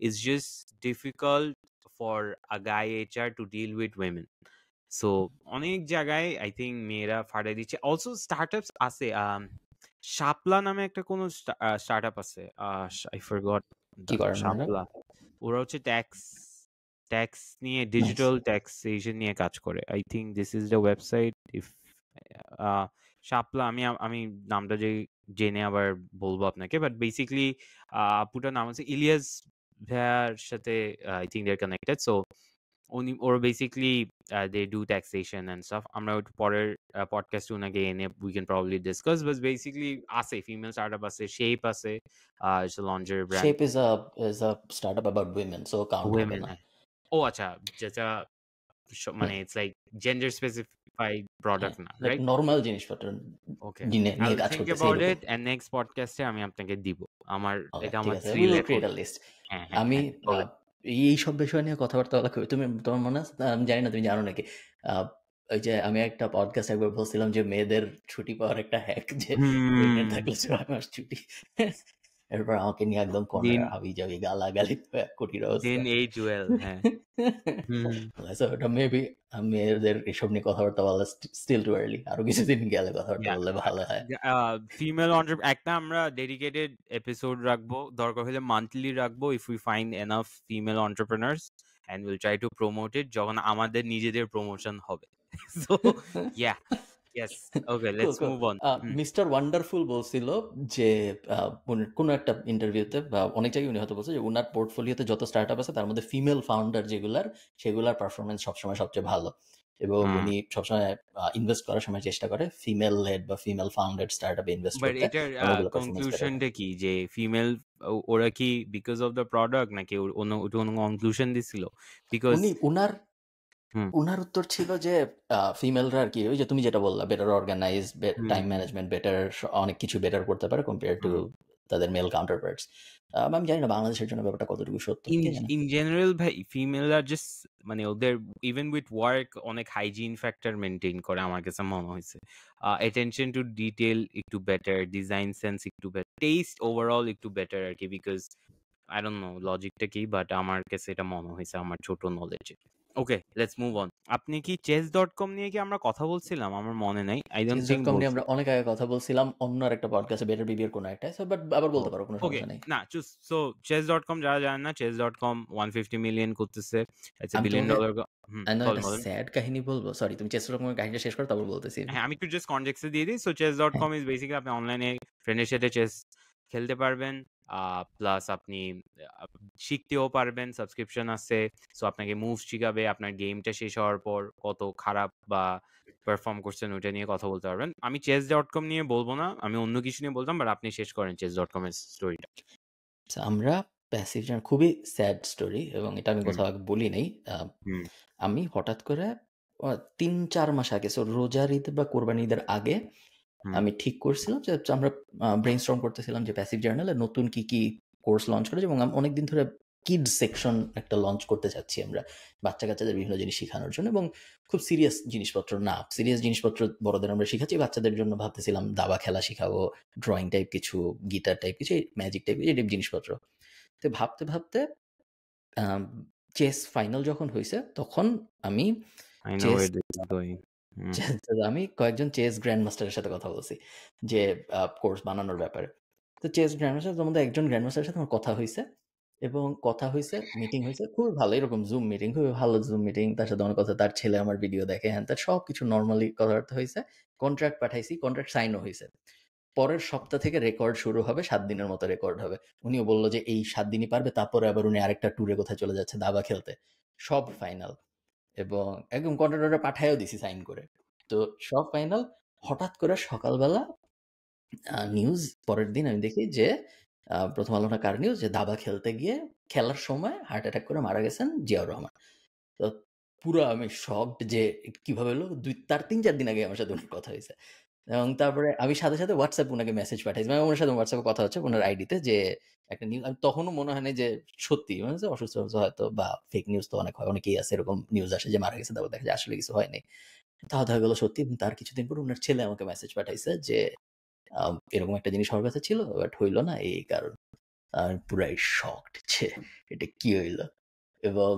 it's just difficult for a guy HR to deal with women. So অনেক জায়গায় আই থিঙ্ক মেয়েরা ফাটাই দিচ্ছে। অলসো স্টার্টআপস আছে, শাপলা নামে একটা কোনো স্টার্টআপ আছে, আই ফরগট কি করেন ওনারা? শাপলা। ওরা হচ্ছে ট্যাক্স নিয়ে, ডিজিটাল ট্যাক্সেশন নিয়ে কাজ করে। I think this is the website. If Shapla, আমি নামটা যে জেনে আবার বলবো আপনাকে, বাট বেসিক্যালি আপুটার নাম হচ্ছে ইলিয়াস ভাইয়ার সাথে I think they are connected. So উনি ওর basically they do taxation and stuff. আমরা ওই পরের পডকাস্টে ওনাকে এনে we can probably discuss, but basically আছে ফিমেল স্টার্টআপ আছে, শেপ আছে, it's a lingerie brand. Shape is a startup about women, so count হবে উইমেন, না। ও আচ্ছা, যেটা মানে it's like gender specified product না, লাইক রাইট? নরমাল জিনিসপত্র ওকে, নিয়ে আই নিয়ে উইল কাজ থিংক করতেছে অ্যাবাউট এরকম। ইট এন্ড নেক্সট পডকাস্টে আমি আপনাকে দিব। আমার এটা ঠিক আমার আছে, 3 উই উইল লেখক। Create a list. হ্যাঁ, হ্যাঁ, আমি হ্যাঁ, বলেন। এই সব বিষয় নিয়ে কথাবার্তা বলা খুবই, তুমি, তোমার মনে আছে, আমি জানি না তুমি জানো নাকি, ওই যে আমি একটা পডকাস্ট একবার বলছিলাম যে মেয়েদের ছুটি পাওয়ার একটা হ্যাক, যে প্রেগনেন্ট থাকলে 6 মাস ছুটি। এরপর আমাকে নিয়ে একদম কর্নার দিন হাবি যাবি গালাগালি, কোটির অবস্থা। দিন এই জুয়েল, হ্যাঁ। So, ওটা মেবি মেয়েদের এসব নিয়ে কথাবার্তা বলা স্টিল টু আর্লি, আরো কিছুদিন গেলে কথাবার্তা বললে ভালো হয়। ফিমেল একটা আমরা ডেডিকেটেড এপিসোড রাখবো, দরকার হলে মান্থলি রাখবো, if we find enough female entrepreneurs, and will try to promote it যখন আমাদের নিজেদের প্রমোশন হবে। So yeah, yes, okay, Cool, let's cool. Move on. Mister wonderful বলছিল যে কোনো একটা ইন্টারভিউতে বা অনেক জায়গায় উনি হয়তো বলছে যে উনার পোর্টফোলিওতে যত স্টার্টআপ আছে তার মধ্যে ফিমেল ফাউন্ডার সেগুলার পারফরমেন্স সবসময় সবচেয়ে ভালো, এবং উনি সবসময় ইনভেস্ট করার সময় চেষ্টা করে ফিমেল লেড বা ফিমেল ফাউন্ডেড স্টার্টআপে ইনভেস্ট বাট করতে, এটার কারণ ওগুলো পারফরমেন্স বেটার হয়। কনক্লুশনটা কি, যে ফিমেল ওরা কি বিকজ অফ দ্য প্রোডাক্ট নাকি অন্য কোনো কনক্লুশন দিছিল? বিকজ উনার হুম উনার উত্তর ছিল যে ফিমেলরা আর কি ওই যে তুমি যেটা বললা বেটার অর্গানাইজ, হুম টাইম ম্যানেজমেন্ট বেটার, অনেক কিছু বেটার করতে পারে কম্পেয়ার টু হুম তাদের মেল কাউন্টার পার্টস। আমি জানি না বাংলাদেশের জন্য ব্যাপারটা কতটুকু সত্য, ইন কে জানে। ইন জেনারেল ভাই ফিমেলরা জাস্ট মানে ওদের ইভেন উইথ ওয়ার্ক অনেক হাইজিন ফ্যাক্টর মেনটেন করে আমার কাছে মনে হয়েছে। অ্যাটেনশন টু ডিটেল একটু বেটার, ডিজাইন সেন্স একটু বেটার, টেস্ট ওভারঅল একটু বেটার আর কি। বিকজ আই ডোন্ট নো লজিকটা কি, বাট আমার কাছে এটা মনে হয়েছে আমার ছোট নলেজে। ওকে, লেটস মুভ অন। আপনি কি chess.com নিয়ে কি আমরা কথা বলছিলাম? আমার মনে নাই, I don't chess dot think com নিয়ে বলছি। আমরা অনেক আগে কথা বলছিলাম অন্য একটা পডকাস্টে, বেটার বিবির কোনো একটা, বাট আবার ও বলতে পারো, কোনো ওকে, সমস্যা নেই। না সো chess.com যারা জানেন না, chess.com 150 মিলিয়ন করতেছে, ইটস এ আমি বিলিয়ন তোমাকে ডলার। হুম, বলেন একটা বলেন। স্যাড কাহিনী বলবো, সরি তুমি চেস ডট কম কাহিনীটা শেষ করো তারপর বলতেছি। হ্যাঁ, আমি একটু জাস্ট কনটেক্সটে দিয়ে দিই। সো হ্যাঁ, chess.com ইজ বেসিক্যালি আপনি অনলাইনে ফ্রেন্ডের সাথে চেস খেলতে পারবেন, প্লাস আপনি আহ, শিখতেও পারবেন, সাবস্ক্রিপশন আছে। সো আপনাকে মুভস শিখাবে, আপনার গেমটা শেষ হওয়ার পর কত খারাপ বা পারফর্ম করছেন ওটা নিয়ে কথা বলতে পারবেন। আমি chess.com নিয়ে বলবো না, আমি অন্য কিছু নিয়ে বলতাম, বাট আপনি শেষ করেন chess.com এর স্টোরিটা। so আমরা প্যাসিভ খুবই স্যাড স্টোরি, এবং এটা আমি হুম কোথাও আগে বলি নাই। হুম আমি হঠাৎ করে 3-4 মাস আগে, রোজার ঈদ বা কোরবানি ঈদের আগে হুম আমি ঠিক করছিলাম যে আমরা ব্রেইনস্টর্ম করতেছিলাম যে প্যাসিভ জার্নালে নতুন কি কি কোর্স লঞ্চ করেছে, এবং আমি অনেকদিন ধরে কিডস সেকশন একটা লঞ্চ করতে চাচ্ছি আমরা, বাচ্চা কাচ্চাদের বিভিন্ন জিনিস শেখানোর জন্য, এবং খুব সিরিয়াস জিনিসপত্র না, সিরিয়াস জিনিসপত্র বড়দের আমরা শিখাচ্ছি, বাচ্চাদের জন্য ভাবতেছিলাম দাবা খেলা শিখাবো, ড্রয়িং টাইপ কিছু, গিটার টাইপ কিছু, ম্যাজিক টাইপ এই টাইপ জিনিসপত্র। তো ভাবতে ভাবতে চেস ফাইনাল যখন হয়েছে তখন আমি I know chess where this is going. Hmm আমি কয়েকজন চেস গ্র্যান্ড মাস্টারের সাথে কথা বলছি যে কোর্স বানানোর ব্যাপারে। তো চেস গ্র্যান্ড মাস্টার মধ্যে একজন গ্র্যান্ড মাস্টারের সাথে আমার কথা হয়েছে, এবং কথা হয়েছে, মিটিং হয়েছে খুবই ভালো, এরকম জুম মিটিং, খুবই ভালো জুম মিটিং, তার সাথে অনেক কথা, তার ছেলে আমার ভিডিও দেখে, হ্যাঁ তার সব কিছু নর্মালি কথাবার্তা হয়েছে, কন্ট্রাক্ট পাঠাইছি, কন্ট্রাক্ট সাইনও হয়েছে। পরের সপ্তাহ থেকে রেকর্ড শুরু হবে, 7 দিনের মতো রেকর্ড হবে। উনিও বললো যে এই 7 দিনই পারবে, তারপরে আবার উনি আরেকটা ট্যুরে কোথায় চলে যাচ্ছে দাবা খেলতে, সব ফাইনাল, এবং একদম কন্ট্রাক্টরটা পাঠায়ও দিছি সাইন করে। তো সব ফাইনাল। হঠাৎ করে সকালবেলা নিউজ, পরের দিন আমি দেখি যে প্রথম আলো না কার নিউজ, যে দাবা খেলতে গিয়ে খেলার সময় হার্ট অ্যাটাক করে মারা গেছেন জিয়াউর রহমান। তো পুরো আমি শকড যে কিভাবে হলো, তার 3-4 দিন আগে আমার সাথে ওনার কথা হয়েছে, এবং তারপরে আমি সাথে সাথে হোয়াটসঅ্যাপ ওনাকে মেসেজ পাঠাইছি, মানে ওনার সাথে হোয়াটসঅ্যাপে কথা হচ্ছে ওনার আইডিতে, যে একটা নিউজ, আমি তখনও মনে হয় না যে সত্যি, মানে যে অসুস্থ হয়তো বা ফেক নিউজ তো অনেক হয়, অনেকেই আছে এরকম নিউজ আসে যে মারা গেছে, তারপর দেখা যায় আসলে কিছু হয়নি, তাও দেখা গেলো সত্যি, এবং তার কিছুদিন পর ওনার ছেলে আমাকে মেসেজ পাঠাইছে যে এরকম একটা জিনিস হওয়ার কথা ছিল বাট হইলো না, এই কারণ। আমি পুরাই শকড যে এটা কি হইলো। এবং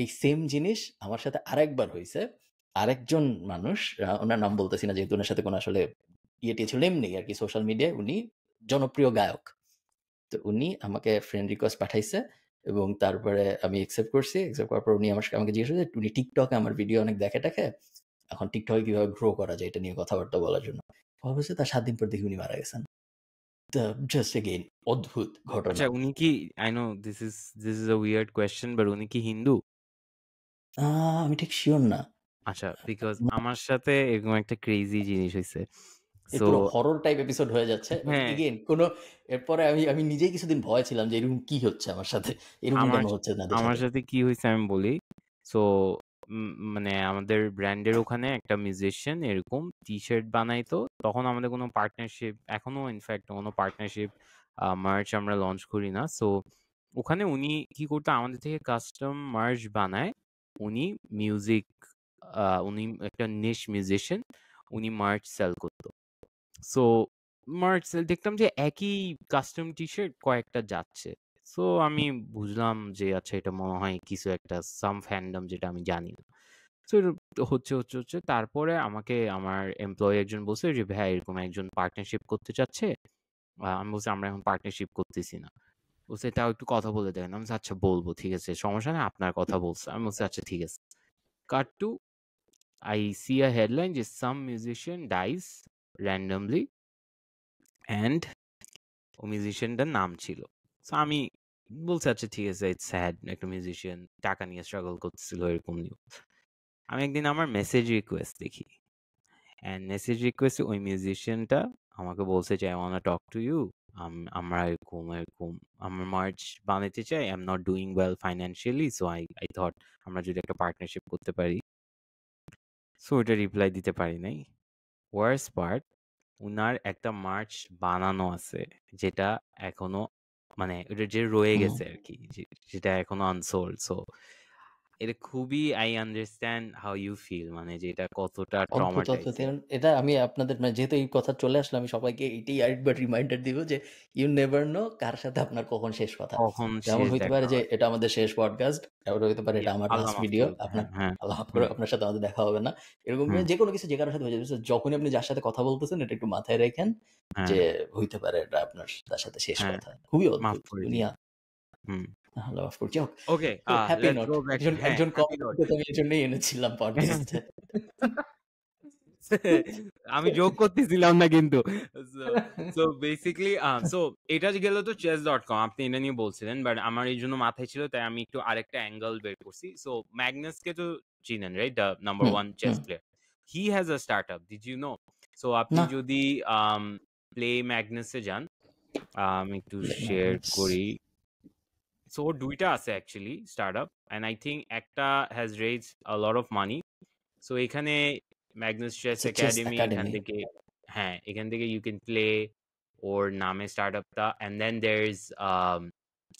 এই সেম জিনিস আমার সাথে আরেকবার হয়েছে, আরেকজন মানুষ, ওনার নাম বলতেছি না যেহেতু ওনার সাথে কোনো আসলে ইয়ে টিয়ে ছিল, এমনি আর কি সোশ্যাল মিডিয়ায় উনি জনপ্রিয় গায়ক। তো উনি আমাকে ফ্রেন্ড রিকোয়েস্ট পাঠাইছে, এবং তারপরে আমি একসেপ্ট করছি, একসেপ্ট করার পর উনি আমাকে জিজ্ঞেস করছে উনি টিকটকে আমার ভিডিও অনেক দেখে টাকে, এখন টিকটকে কিভাবে গ্রো করা যায় এটা নিয়ে কথাবার্তা বলার জন্য। অবশ্যই তার 7 দিন পর দেখি উনি মারা গেছেন। জাস্ট এগেইন অদ্ভুত ঘটনা। আচ্ছা, উনি কি, I know this is a weird question, but উনি কি হিন্দু? আমি ঠিক শিওর না। আচ্ছা, বিকজ আমার সাথে এরকম একটা ক্রেজি জিনিস হয়েছে। এই সো পুরো হরর টাইপ এপিসোড হয়ে যাচ্ছে। হ্যাঁ, এগেইন কোনো, এরপরে আমি নিজেই কিছুদিন ভয় ছিলাম যে এরকম কি হচ্ছে আমার সাথে? এরকম আমার কেন হচ্ছে এনাদের আমার সাথে? সাথে কি হয়েছে আমি বলি। সো মানে আমাদের ব্র্যান্ডের ওখানে একটা মিউজিশিয়ান এরকম টি-শার্ট বানাইতো। তখন আমাদের কোনো পার্টনারশিপ, এখনো ইনফ্যাক্ট কোনো পার্টনারশিপ মার্চ আমরা লঞ্চ করি না। সো ওখানে উনি কি করতো, আমাদের থেকে কাস্টম মার্চ বানায়। উনি মিউজিক, উনি একটা নিশ মিউজিশিয়ান, উনি মার্চ সেল করতো। সো মার্চ দেখতাম যে একই কাস্টম টি-শার্ট কয়েকটা যাচ্ছে। সো আমি বুঝলাম যে আচ্ছা এটা মনে হয় কিছু একটা সাম ফ্যান্ডম যেটা আমি জানি না। সো হচ্ছে। তারপরে আমাকে আমার এমপ্লয়ি একজন বলছে যে ভাই এরকম একজন পার্টনারশিপ করতে চাচ্ছে। আমি বলছি আমরা এখন পার্টনারশিপ করতেছি না। বলছে তাও একটু কথা বলে দেন। আমি বলছি আচ্ছা বলবো, ঠিক আছে, সমস্যা নেই, আপনার কথা বলছে। আমি বলছি আচ্ছা ঠিক আছে। কাট two I see a headline যে some musician dies randomly and ও মিউজিশিয়ানটার নাম ছিল। সো আমি বলছি আচ্ছা ঠিক আছে, ইটস স্যাড, একটা মিউজিশিয়ান টাকা নিয়ে স্ট্রাগল করতেছিল এরকম নিউজ। আমি একদিন আমার মেসেজ রিকোয়েস্ট দেখি, অ্যান্ড মেসেজ রিকোয়েস্টে ওই মিউজিশিয়ানটা আমাকে বলছে যে I want talk to you, আমরা এরকম এরকম আমরা মার্চ বানাতে চাই, I am not doing well financially, so I thought আমরা যদি একটা পার্টনারশিপ করতে পারি। সো ওইটা রিপ্লাই দিতে পারি নাই। ওয়ার্স পার্ট, উনার একটা মার্চ বানানো আছে যেটা এখনো মানে ওটা যে রয়ে গেছে আর কি, যেটা এখনো আনসোল্ড। সো এটা খুবই I understand how you feel, মানে যে এটা কতটা অদ্ভুত অদ্ভুত ট্রমাটাইজিং। এটা আমি আপনাদের যেহেতু এই কথা চলে আসলো, আমি সবাইকে এটাই আরেকবার রিমাইন্ডার দিব যে ইউ নেভার নো কার সাথে আপনার কখন শেষ কথা। কখন যেমন শেষ হইতে দেখা পারে যে হয়। এটা আমাদের শেষ পডকাস্ট, আবার হইতে পারে এটা আমার আল্লাহ লাস্ট মাফ ভিডিও, করুক। আপনার হ্যাঁ আল্লাহ মাফ করে হুম আপনার সাথে আমাদের দেখা হবে না, এরকম হুম যে কোনো কিছু যে কারোর সাথে হয়ে যাবে। So, যখনই আপনি যার সাথে কথা বলতেছেন এটা একটু মাথায় রাখেন হ্যাঁ যে হইতে পারে এটা আপনার তার সাথে শেষ হ্যাঁ কথা। খুবই মাফ অদ্ভুত করে দিন। দুনিয়া। হুম আল্লাহ মাফ করছি। হোক, okay, happy let's note. Go back. একজন হ্যাঁ একজন হ্যাপি নোট। কমেন্ট আমি এই জন্যই এনেছিলাম পডকাস্টে। আমি জোক করতেছিলাম না কিন্তু। সো বেসিক্যালি সো এটা গেল তো chess.com, আপনি এটা নিয়ে বলছিলেন, বাট আমার এই জন্য মাথায় ছিল তাই আমি একটু আরেকটা অ্যাঙ্গেল বের করছি। সো ম্যাগনাসকে তো চিনেন right, the number hmm 1 chess hmm player. He has a startup, did you know? So আপনি না, যদি প্লে ম্যাগনাসে যান, আমি একটু শেয়ার ম্যাগনাস করি। সো ওর দুইটা আছে actually startup, and I think একটা has raise a lot of money. So এখানে ম্যাগনাস চেস চেস একাডেমি, এখান একাডেমি। থেকে হ্যাঁ এখান থেকে ইউ ক্যান প্লে ওর নামে স্টার্টআপটা, অ্যান্ড দেন দের ইজ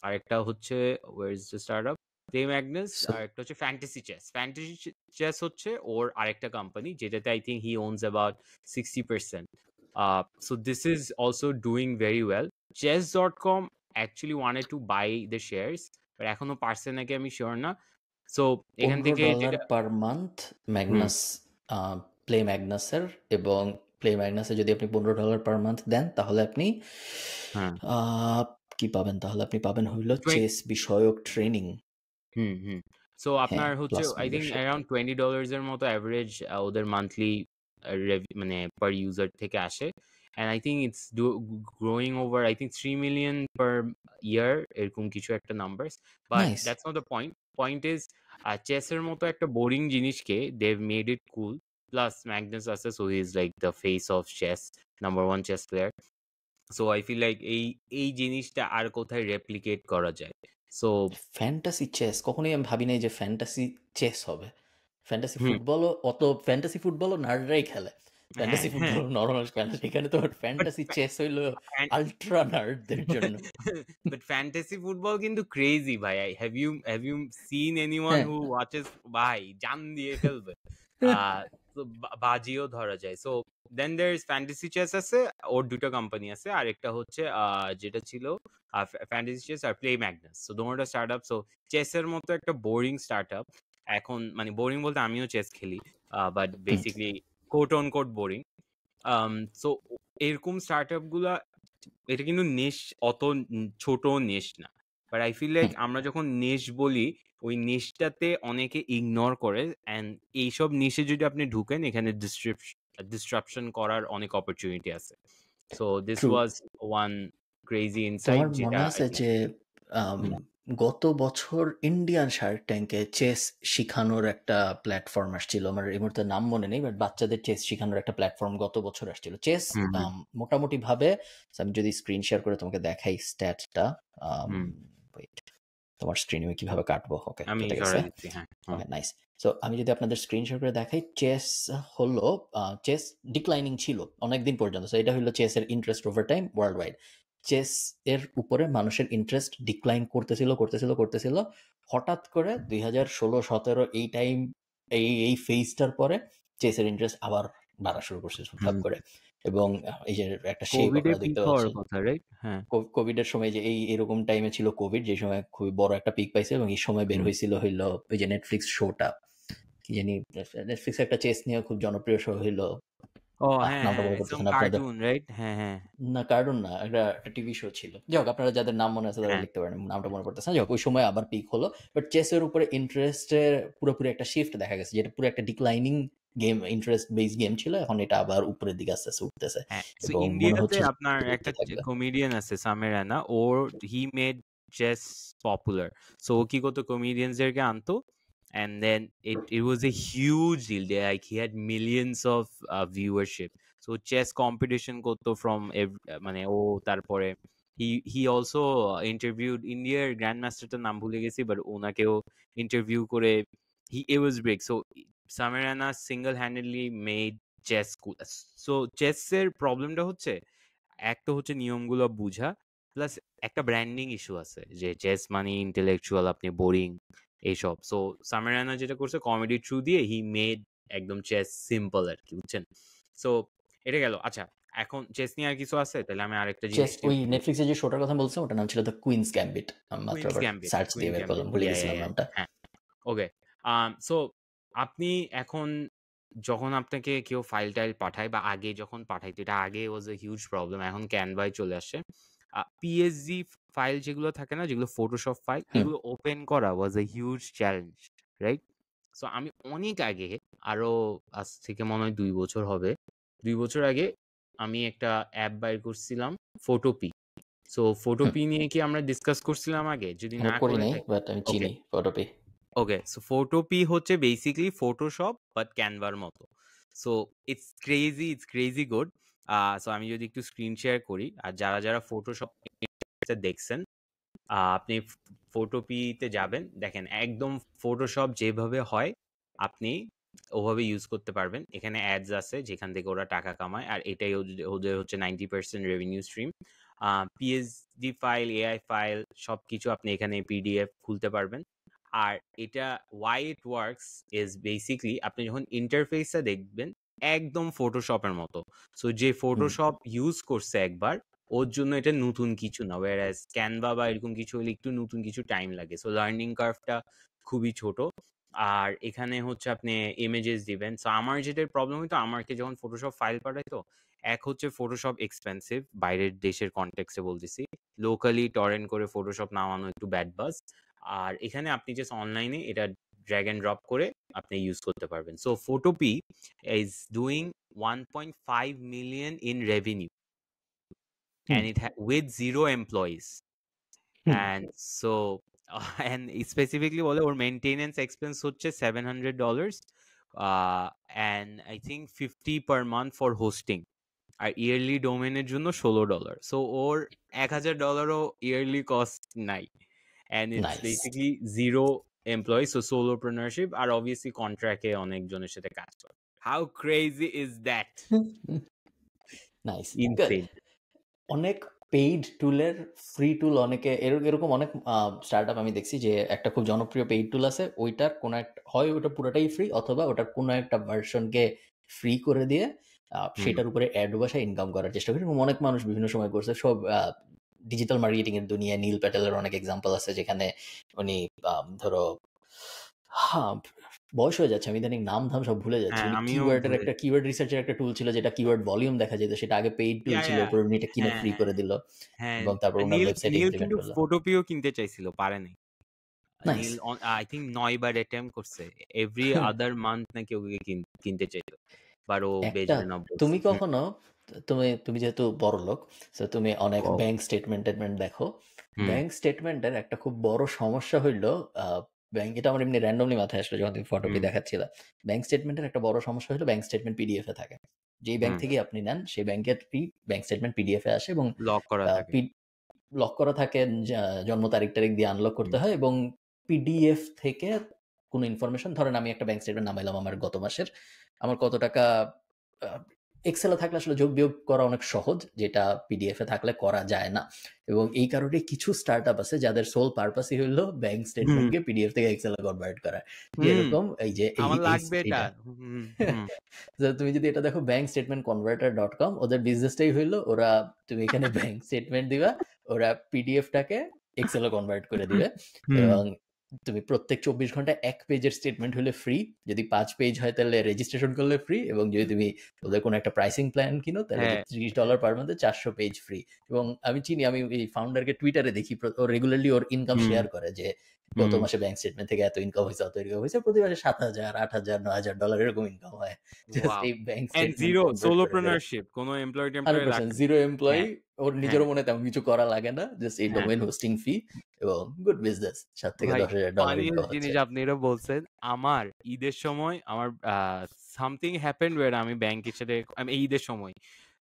আরেকটা হচ্ছে where is the startup play Magnus, আর একটা হচ্ছে ফ্যান্টাসি চেস। ফ্যান্টাসি চেস হচ্ছে ওর আরেকটা কোম্পানি যেটাতে I think he ওনস about 60%. So this is also doing very well. Chess.com actually wanted to buy the shares, but এখনো পারছে নাকি আমি শিওর না। সো এখান থেকে $15 যেটা পার মান্থ হুম ম্যাগনাস, প্লে ম্যাগনাসের। এবং প্লে ম্যাগনাসে যদি আপনি $15 পার মান্থ দেন তাহলে আপনি হ্যাঁ কি পাবেন? তাহলে আপনি পাবেন হইল 20 চেস বিষয়ক ট্রেনিং। হুম হুম সো হ্যাঁ, আপনার হচ্ছে plus I think membership. Around $20 এর মতো অ্যাভারেজ ওদের মান্থলি মানে পার ইউজার থেকে আসে, and I think it's growing over I think 3 million per year, এরকম কিছু একটা numbers. But nice. That's not the point. Point is চেসের মতো একটা বোরিং জিনিসকে they made it cool. Plus Magnus আছে, so he is like the face of chess, number 1 chess player. So I feel like এই জিনিসটা আর কোথায় replicate করা যায়। সো ফ্যান্টাসি চেস কখনোই আমি ভাবি নাই যে ফ্যান্টাসি চেস হবে। ফ্যান্টাসি হুম ফুটবলও ফ্যান্টাসি ফুটবলও নার্ডরাই খেলে। হ্যাঁ ফ্যান্টাসি হ্যাঁ ফুটবল নরমাল খেলে, সেখানে তো বাট ফ্যান্টাসি চেস হইল and আল্ট্রা নার্ডদের জন্য। but fantasy football কিন্তু crazy ভাই। Have you seen anyone হ্যাঁ। who watches? ভাই জান দিয়ে ফেলবে। তো বাজিও ধরা যায়। So then there is fantasy chess আছে, ওর দুটো কোম্পানি আছে। আর একটা হচ্ছে যেটা ছিল fantasy chess আর play magnus। সো দুটোটা স্টার্টআপ। সো চেসের মতো একটা বোরিং স্টার্টআপ এখন, মানে বোরিং বলতে আমিও চেস খেলি, but basically quote on quote boring. So এরকম স্টার্টআপ গুলা, এটা কিন্তু নেশ অত ছোট নেশ না, বাট আই ফিল লাইক আমরা যখন নেশ বলি ওই নেশটাতে অনেকে ইগনোর করে, অ্যান্ড এইসব নেশে যদি আপনি ঢুকেন এখানে ডিসট্রাপশন করার অনেক অপরচুনিটি আছে। So this true. Was one crazy insight তোমার যেটা মনে আছে যে গত বছর ইন্ডিয়ান শার্ক ট্যাঙ্কে চেস শিখানোর একটা প্ল্যাটফর্ম আসছিল, আমার এই মুহূর্তে নাম মনে নেই, বাট বাচ্চাদের চেস শিখানোর একটা প্ল্যাটফর্ম গত বছর আসছিল। চেস মোটামুটি ভাবে, আমি যদি স্ক্রিন শেয়ার করে তোমাকে দেখাই স্ট্যাটটা, ওয়েট, তোমার স্ক্রিনে আমি কিভাবে কাটবো? ওকে, আমি কেটে গেছে। সরাই দিচ্ছি। হ্যাঁ ওকে, নাইস। সো আমি যদি আপনাদের স্ক্রিন শেয়ার করে দেখাই, চেস হলো চেস ডিক্লাইনিং ছিল অনেকদিন পর্যন্ত। সো এটা হলো চেসের interest over time world wide. Chess এর উপরে মানুষের ইন্টারেস্ট ডিক্লাইন করতেছিল। হঠাৎ করে 2016-17 এই টাইম, এই ফেজটার পরে চেসের ইন্টারেস্ট আবার বাড়া শুরু করছে ধাপ করে। এবং এই যে একটা শেপ কোভিডে আপনারা পিক দেখতে হওয়ার পাচ্ছেন, কথা রাইট। হ্যাঁ কোভিডের সময় যে এরকম টাইমে ছিল কোভিড, যে সময় খুবই বড় একটা পিক পাইছে, এবং এই সময় বের হয়েছিল হইলো ওই যে নেটফ্লিক্স শোটা, কি জানি, নেটফ্লিক্স একটা চেস নিয়ে খুব জনপ্রিয় শো হইলো, ও হ্যাঁ নামটা হ্যাঁ মনে সাম করতেছেন আপনাদের? Cartoon right. হ্যাঁ হ্যাঁ না, কার্টুন না, একটা টিভি শো ছিল। যাই হোক, আপনারা যাদের নাম মনে আছে তারা হ্যাঁ লিখতে পারেন, নামটা মনে করতেছে না। যাই হোক, ওই সময় আবার পিক হলো, বাট চেসের উপরে ইন্টারেস্টের পুরোপুরি একটা শিফট দেখা গেছে, যেটা পুরো একটা declining game interest base game ছিল, এখন এটা আবার উপরের দিকে আস্তে আস্তে উঠতেছে হ্যাঁ, সো এবং মনে ইন্ডিয়াতে হচ্ছে আপনার একটা থাকবে। কমেডিয়ান আছে সামির রানা, ওর he made chess popular. So ও কি করতো, কমেডিয়ানসদেরকে আনতো and then it was a huge deal. Like he had millions of viewership. So chess competition করতো from মানে ও তারপরে he also interviewed Indiaর গ্র্যান্ডমাস্টারটার নাম ভুলে গেছি, বাট ওনাকেও ইন্টারভিউ করে it was big. So Samir Rana single handedly made chess cool. So চেসের প্রবলেমটা হচ্ছে, একটা হচ্ছে নিয়মগুলো বুঝা, প্লাস একটা ব্র্যান্ডিং ইস্যু আছে যে চেস মানে ইন্টেলেকচুয়াল, আপনি বোরিং এইসব। সো সামির রানা যেটা করছে কমেডি থ্রু দিয়ে হি মেড একদম চেস সিম্পল আর কি, বুঝছেন? সো এটা গেল। আচ্ছা, এখন চেস নিয়ে আর কিছু আছে? তাহলে আমি আরেকটা চেস জিনিস ওই নেটফ্লিক্সে যে শোটার কথা বলছিলাম ওটার নাম ছিল দ্য কুইন্স গ্যাম্বিট। আমি মাত্র কুইন্স আবার গ্যাম্বিট, সার্চ দিয়ে কুইন্স বের গ্যাম্বিট, করলাম, ভুলে গেছিলাম নামটা। হ্যাঁ, ওকে। সো আপনি এখন যখন আপনাকে কেউ ফাইল টাইল পাঠায়, বা আগে যখন পাঠাইতো, এটা আগে ওয়াজ এ হিউজ প্রবলেম, এখন ক্যানভায় চলে আসে। পিএসজি ফাইল যেগুলো থাকে না, যেগুলো ফটোশপ ফাইল, এগুলো ওপেন করা was a huge challenge, right? So আমি অনেক আগে, আরো আজ থেকে মনে হয় 2 বছর হবে, 2 বছর আগে আমি একটা অ্যাপ বাইর করছিলাম, ফটোপি। সো ফটোপি নিয়ে কি আমরা ডিসকাস করছিলাম আগে? যদি না করি করে নাই, থাকি, বাট আমি চিনি ফটোপি। ওকে। সো ফটোপি হচ্ছে বেসিক্যালি ফটোশপ বাট ক্যানভার মতো। So it's crazy good. So আমি যদি একটু স্ক্রিন শেয়ার করি, আর যারা যারা ফটোশপ দেখছেন, আপনি ফটোপিতে যাবেন, দেখেন একদম ফটোশপ যেভাবে হয় আপনি ওভাবে ইউজ করতে পারবেন। এখানে অ্যাডস আছে যেখান থেকে ওরা টাকা কামায়, আর এটাই ওদের হচ্ছে 90% revenue stream. PSD file, AI file সবকিছু আপনি এখানে পিডিএফ খুলতে পারবেন। আর এটা why it works is basically, আপনি যখন ইন্টারফেসটা দেখবেন একদম ফটোশপের মতো। সো যে ফটোশপ ইউজ করছে একবার, ওর জন্য এটা নতুন কিছু না, ওয়ারাস ক্যানভা বা এরকম কিছু হলে একটু নতুন কিছু টাইম লাগে। সো লার্নিং কার্ভটা খুবই ছোট। আর এখানে হচ্ছে আপনি ইমেজেস দিবেন। সো আমার যেটা প্রবলেম হইতো, আমাকে যখন ফটোশপ ফাইল পাঠাইতো, এক হচ্ছে ফটোশপ এক্সপেন্সিভ, বাইরের দেশের কনটেক্সটে বলতেছি, লোকালি টরেন্ট করে ফটোশপ নামানো একটু ব্যাড বাজ। আর এখানে আপনি জাস্ট অনলাইনে এটা ড্র্যাগ এন্ড ড্রপ করে আপনি ইউজ করতে পারবেন। So Photopea is doing 1.5 million in revenue and it with 0 employees. And so and specifically বলে ওর মেইনটেনেন্স এক্সপেন্স হচ্ছে $700 and I think 50 per month for hosting, আর ইয়ারলি ডোমেনের জন্য $16। সো ওর $1000ও ইয়ারলি কস্ট নাই, and it's basically 0 employees, so solopreneurship, আর obviously কন্ট্রাক্টে অনেকজনের সাথে কাজ করে। How crazy is that? Nice, Insane. অনেক পেইড টুলের ফ্রি টুল অনেকে এরকম অনেক স্টার্টআপ আমি দেখছি যে একটা খুব জনপ্রিয় পেইড টুল আছে, ওইটার কোনো একটা হয় ওটা পুরোটাই ফ্রি, অথবা ওটার কোনো একটা ভার্সনকে ফ্রি করে দিয়ে সেটার উপরে অ্যাড বসায় ইনকাম করার চেষ্টা করি। অনেক মানুষ বিভিন্ন সময় করছে, সব ডিজিটাল মার্কেটিং এর দুনিয়ায় নীল প্যাটেলের অনেক এক্সাম্পল আছে যেখানে উনি ধরো বয়স হয়ে যাচ্ছে, আমি ইদানিং নাম ধাম সব ভুলে যাচ্ছি। কিওয়ার্ডের একটা কিওয়ার্ড রিসার্চের একটা টুল ছিল যেটা কিওয়ার্ড ভলিউম দেখা যেত, সেটা আগে পেইড টুল ছিল, উপর উনি এটা কিনে ফ্রি করে দিল এবং তারপর ওনার ওয়েবসাইটে ইমপ্লিমেন্ট করলো। ফটোপিও কিনতে চাইছিল, পারে নাই। নীল আই থিংক 9 বার অ্যাটেম্প করছে, এভরি আদার মান্থ নাকি ওকে কিনতে চাইতো, বাট ও বেচবে না। তুমি কখনো তুমি যেহেতু বড় লোক, সো তুমি অনেক ব্যাংক স্টেটমেন্ট দেখো, ব্যাংক স্টেটমেন্টের একটা খুব বড় সমস্যা হইলো, ব্যাংক, এটা আমার এমনি র্যান্ডমলি মাথায় আসলো যখন তুমি ফটোপি দেখাচ্ছিল, ব্যাংক স্টেটমেন্টের একটা বড় সমস্যা হলো ব্যাংক স্টেটমেন্ট পিডিএফ এ থাকে। যেই ব্যাংক থেকে আপনি নেন সেই ব্যাংকের ব্যাংক স্টেটমেন্ট পিডিএফ এ আসে এবং লক করা থাকে, জন্ম তারিখ দিয়ে আনলক করতে হয়, এবং পিডিএফ থেকে কোনো ইনফরমেশন, ধরেন আমি একটা ব্যাংক স্টেটমেন্ট নামাইলাম আমার গত মাসের, আমার কত টাকা, এক্সেলে থাকলে আসলে যোগ বিয়োগ করা অনেক সহজ, যেটা পিডিএফ এ থাকলে করা যায় না। এবং এই কারণে কিছু স্টার্টআপ আছে যাদের সোল পারপাসই হলো ব্যাংক স্টেটমেন্টকে পিডিএফ থেকে এক্সেলে কনভার্ট করা। যেরকম এই যে তুমি যদি এটা দেখো bankstatementconverter.com, ওদের বিজনেসটাই হইলো ওরা, তুমি এখানে ব্যাংক স্টেটমেন্ট দিবা, ওরা পিডিএফটাকে এক্সেলে কনভার্ট করে দিবে, এবং তুমি প্রত্যেক 24 ঘন্টায় 1 পেজের স্টেটমেন্ট হলে ফ্রি, যদি 5 পেজ হয় তাহলে রেজিস্ট্রেশন করলে ফ্রি, এবং যদি তুমি ওদের কোনো একটা প্রাইসিং প্ল্যান কিনো তাহলে $30 পার মান্থে 400 পেজ ফ্রি। এবং আমি চিনি, আমি এই ফাউন্ডারকে টুইটারে দেখি, ও রেগুলারলি ওর ইনকাম শেয়ার করে যে গত হুম। মাসে ব্যাংক স্টেটমেন্ট থেকে এত ইনকাম হয়েছে, অত ইনকাম হয়েছে। প্রতি মাসে ৭,০০০, ৮,০০০, $৯,০০০ এরকম ইনকাম হয়। Just wow! এই bank and statement zero convert করে করে। সোলোপ্রেনারশিপ, কোন এমপ্লয়ি-টেমপ্লয়ি 100% রাখে না। জিরো এমপ্লয়ি, হ্যাঁ, ওর হ্যাঁ, নিজেরও মনে তেমন কিছু করা লাগে না। জাস্ট এই হ্যাঁ। ডোমেইন হোস্টিং ফি এবং গুড বিজনেস। ভাই $7,000-10,000 ইনকাম ফানিয়েস্ট হচ্ছে। জিনিস আপনি এটা বলছেন। আমার ঈদের সময় আমার সামথিং হ্যাপেন্ড ওয়্যার আমি ব্যাংকের সাথে আমি এই ঈদের সময়।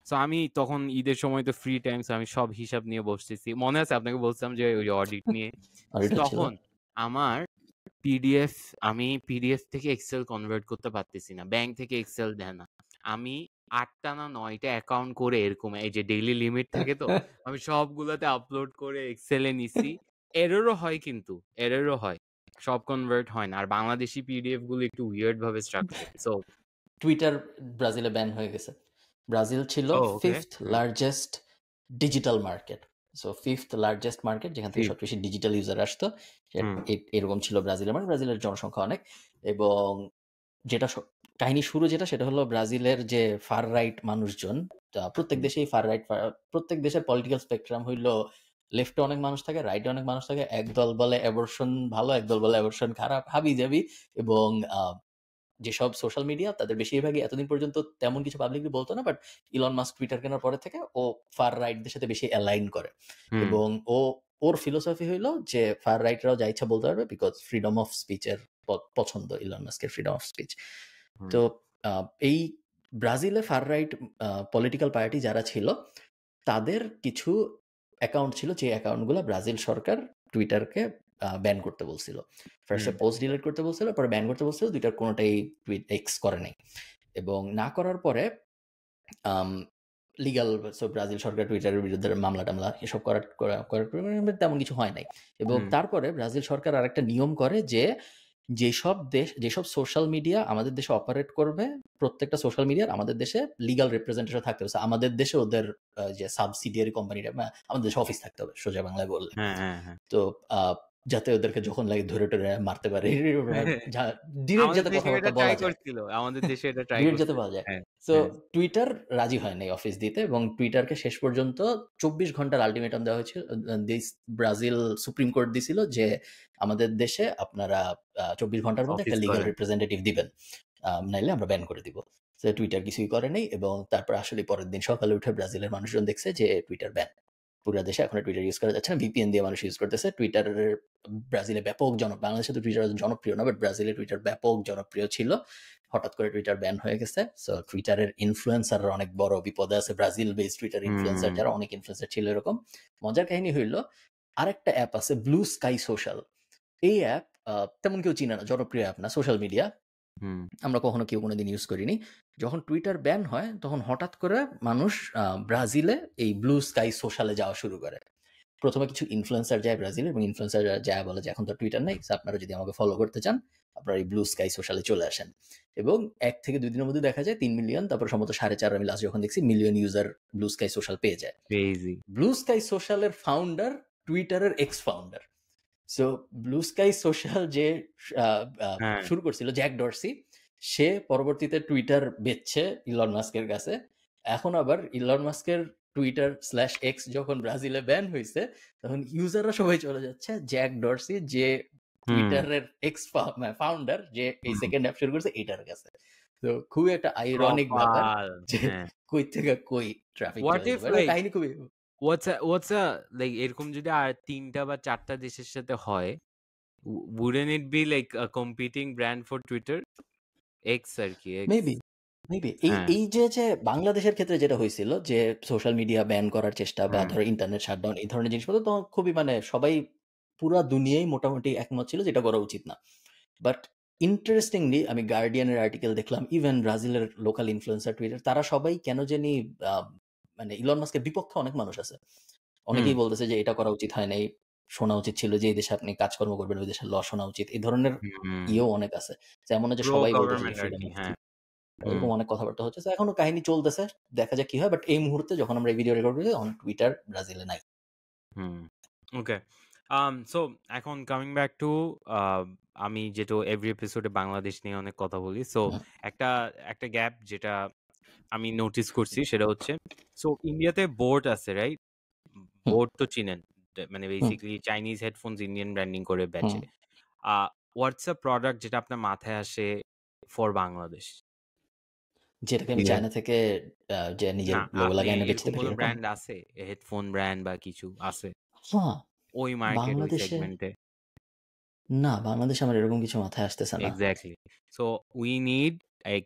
সো আমি তখন ঈদের সময় তো ফ্রি টাইম, সো আমি সব হিসাব নিয়ে বসতেছি। মনে আছে আপনাকে বলছিলাম যে ওই অডিট নিয়ে। আর সো এটা ছিল তখন আমার পিডিএফ আমি পিডিএফ থেকে এক্সেল কনভার্ট করতে পারতেছি না। ব্যাংক থেকে এক্সেল দেয় না। আমি ৮ টা না ৯ টা অ্যাকাউন্ট করে এরকম এই যে ডেইলি লিমিট থাকে তো, আমি সবগুলাতে আপলোড করে এক্সেলে নিছি। এররও হয় কিন্তু, এররও হয়। সব কনভার্ট হয় না। আর বাংলাদেশী পিডিএফ গুলো একটু উইয়ার্ড ভাবে স্ট্রাকচার্ড। সো টুইটার ব্রাজিলে ব্যান হয়ে গেছে। ব্রাজিল ছিল ওকে। 5th largest digital market. So 5th largest market, যেখান থেকে 5th সবচেয়ে বেশি ডিজিটাল ইউজার আসতো। হুম, এরকম ছিল ব্রাজিলের মানে ব্রাজিলের জনসংখ্যা অনেক। এবং যেটা কাহিনী শুরু যেটা সেটা হলো ব্রাজিলের যে ফার রাইট মানুষজন, প্রত্যেক হুম, দেশেই ফার রাইট, প্রত্যেক দেশের পলিটিক্যাল স্পেকট্রাম হইলো লেফটে অনেক মানুষ থাকে, রাইটে অনেক মানুষ থাকে। একদল বলে অ্যাবর্শন ভালো, একদল বলে অ্যাবর্শন খারাপ, হাবি-জাবি। এবং যেসব সোশ্যাল মিডিয়া তাদের বেশিরভাগই এতদিন পর্যন্ত তেমন কিছু পাবলিকলি বলতো না, বাট ইলন মাস্ক টুইটার কেনার পরে থেকে ও ফার রাইটদের সাথে বেশি অ্যালাইন করে। হুম, এবং ওর ফিলোসফি হইলো যে ফার রাইটরাও যা ইচ্ছা বলতে পারবে, বিকজ ফ্রিডম অফ স্পিচের পছন্দ ইলন মাস্কের ফ্রিডম অফ স্পিচ। হুম, তো এই ব্রাজিলে ফার রাইট পলিটিক্যাল পার্টি যারা ছিল তাদের কিছু অ্যাকাউন্ট ছিল, যে অ্যাকাউন্টগুলো ব্রাজিল সরকার টুইটারকে ব্যান করতে বলছিল। ফার্স্টে হুম, পোস্ট ডিলিট করতে বলছিল, পরে ব্যান করতে বলছিল। দুইটার কোনোটাই এক্স করে নাই। এবং না করার পরে লিগাল, সো ব্রাজিল সরকার টুইটারের বিরুদ্ধে মামলা-টামলা এসব করার পরে মানে তেমন কিছু হয় নাই। এবং হুম, তারপরে ব্রাজিল সরকার আরেকটা নিয়ম করে যে, যেসব সোশ্যাল মিডিয়া আমাদের দেশে অপারেট করবে, প্রত্যেকটা সোশ্যাল মিডিয়ার আমাদের দেশে লিগাল রিপ্রেজেন্টেশন থাকতে হবে। আমাদের দেশে ওদের যে সাবসিডিয়ারি কোম্পানিটা, আমাদের দেশে অফিস থাকতে হবে, সোজা বাংলায় বললে। হ্যাঁ, হ্যাঁ, হ্যাঁ। তো যাতে ওদেরকে যখন লাগে ধরে টরে মারতে পারে, ডিরেক্ট আমাদের যাতে দেশেও এটা কথাবার্তা ট্রাই বলা যায়, করছিল। আমাদের দেশে এটা ট্রাই ডিরেক্ট যাতে করছিল। বলা যায়। হ্যাঁ, সো হ্যাঁ। টুইটার রাজি হয় নাই অফিস দিতে, এবং টুইটারকে শেষ পর্যন্ত ২৪ ঘন্টার আলটিমেটাম দেওয়া হয়েছিল। ব্রাজিল সুপ্রিম কোর্ট দিছিল যে আমাদের দেশে আপনারা ২৪ ঘন্টার মধ্যে অফিস একটা লিগাল করেন। রিপ্রেজেন্টেটিভ দিবেন, নাইলে আমরা ব্যান করে দিব। তো টুইটার কিছুই করে নাই। এবং তারপর আসলে পরের দিন সকালে উঠে ব্রাজিলের মানুষজন দেখছে যে টুইটার ব্যান। পুরা দেশে এখন টুইটার ইউজ করা যাচ্ছে না, ভিপিএন দিয়ে মানুষ ইউজ করতেছে। টুইটারের ব্রাজিলে ব্যাপক বাংলাদেশে তো টুইটার জনপ্রিয় না, বাট ব্রাজিলে টুইটার ব্যাপক জনপ্রিয় ছিল। হঠাৎ করে টুইটার ব্যান হয়ে গেছে। সো টুইটারের ইনফ্লুয়েন্সার অনেক বড় বিপদে আছে। ব্রাজিল বেস টুইটার ইনফ্লুয়েন্সার হুম, যারা, অনেক ইনফ্লুয়েন্সার ছিল এরকম। মজার কাহিনী হইল, আরেকটা অ্যাপ আছে ব্লু স্কাই সোশ্যাল। এই অ্যাপ তেমন কেউ চিনে না, জনপ্রিয় অ্যাপ না, সোশ্যাল মিডিয়া। হুম, আমরা কখনো কেউ কোনোদিন ইউজ করিনি। যখন টুইটার ব্যান হয় তখন হঠাৎ করে মানুষ ব্রাজিলে এই ব্লু স্কাই সোশ্যালে যাওয়া শুরু করে। প্রথমে কিছু ইনফ্লুয়েন্সার যায় ব্রাজিলে, এবং ইনফ্লুয়েন্সার যায় বলে যে এখন তো টুইটার নাই, so আপনারা যদি আমাকে ফলো করতে চান আপনারা এই ব্লু স্কাই সোশ্যালে চলে আসেন। এবং ১ থেকে ২ দিনের মধ্যে দেখা যায় ৩ মিলিয়ন, তারপর সম্ভবত ৪.৫ আমি লাস্ট যখন দেখছি million user blue sky social পেয়ে যায়। ক্রেজি। ব্লু স্কাই সোশ্যালের ফাউন্ডার টুইটারের x founder. So blue sky social যে হ্যাঁ। শুরু করছিল জ্যাক ডরসি, সে পরবর্তীতে টুইটার বেচছে ইলন মাস্কের কাছে। এখন আবার ইলন মাস্কের টুইটার স্ল্যাশ এক্স যখন ব্রাজিলে ব্যান হয়েছে, তখন ইউজাররা সবাই চলে যাচ্ছে জ্যাক ডরসি, যে হুম, টুইটারের এক্স ফাউন্ডার, যে এই হুম। সেকেন্ড অ্যাপ শুরু করছে, এটার কাছে। তো খুবই একটা আইরনিক ব্যাপার কপাল। যে হ্যাঁ। কই থেকে কই ট্রাফিক হোয়াট চলে ইফ যেতে পারে। লাইক কাহিনী খুবই হোয়াটস আ লাইক এরকম যদি আর ৩ টা বা ৪ টা দেশের সাথে হয়, wouldn't it be like a competing brand for Twitter? X আরকি, X মেবি, মেবি। এই হ্যাঁ, এই যে বাংলাদেশের ক্ষেত্রে যেটা হইছিল যে সোশ্যাল মিডিয়া ব্যান করার চেষ্টা বা হুম, ধরো ইন্টারনেট শাটডাউন এই ধরনের জিনিসপত্র, তখন খুবই মানে সবাই পুরা দুনিয়ায় মোটামুটি একমত ছিল যে এটা করা উচিত না। বাট ইন্টারেস্টিংলি আমি গার্ডিয়ানের আর্টিকেল দেখলাম, ইভেন ব্রাজিলের লোকাল ইনফ্লুয়েন্সার টুইটার, তারা সবাই কেন জানি আ মানে ইলন মাস্কের বিপক্ষে অনেক মানুষ আছে। হুম, অনেকেই বলতেছে যে এটা করা উচিত হয় নাই। শোনা উচিত ছিল যে এই দেশে আপনি কাজকর্ম করবেন, ওই দেশের ল শোনা উচিত। এই ধরনের হুম। ইয়েও অনেক আছে। এমন না যে প্রো সবাই বলতেছে যে গভর্নমেন্ট ফ্রিডম আরকি, অফ হ্যাঁ। স্পিচ। হুম, এরকম অনেক কথাবার্তা হচ্ছে। এখনো কাহিনী চলতেছে। দেখা যাক কি হয়। বাট এই মুহূর্তে যখন আমরা এই ভিডিও রেকর্ড করছি তখন টুইটার ব্রাজিলে নাই। হুম। ওকে। সো এখন কামিং ব্যাক টু আ আমি যেহেতু এভরি এপিসোডে বাংলাদেশ নিয়ে অনেক কথা বলি। সো হুম, একটা একটা গ্যাপ যেটা আমি নোটিস করছি সেটা হচ্ছে সো ইন্ডিয়াতে বোট আছে, রাইট? হুম, বোট তো চিনেন। মানে hmm, basically Chinese headphones Indian branding করে হুম, বেচে। হোয়াটস আ প্রোডাক্ট যেটা আপনার মাথায় আসে ফর বাংলাদেশ? যেটাকে আমি চায়না থেকে যে নিজের না, লোগো আপনি লাগায় এনে বেচতে এরকম পারি কোনো এরকম? ব্র্যান্ড আছে? হেডফোন ব্র্যান্ড বা কিছু আছে? হ্যাঁ, ওই মার্কেট, ওই বাংলাদেশে সেগমেন্টে? না, বাংলাদেশে আমার এরকম কিছু মাথায় আসতেছে না। এক্সাক্টলি। সো উই নিড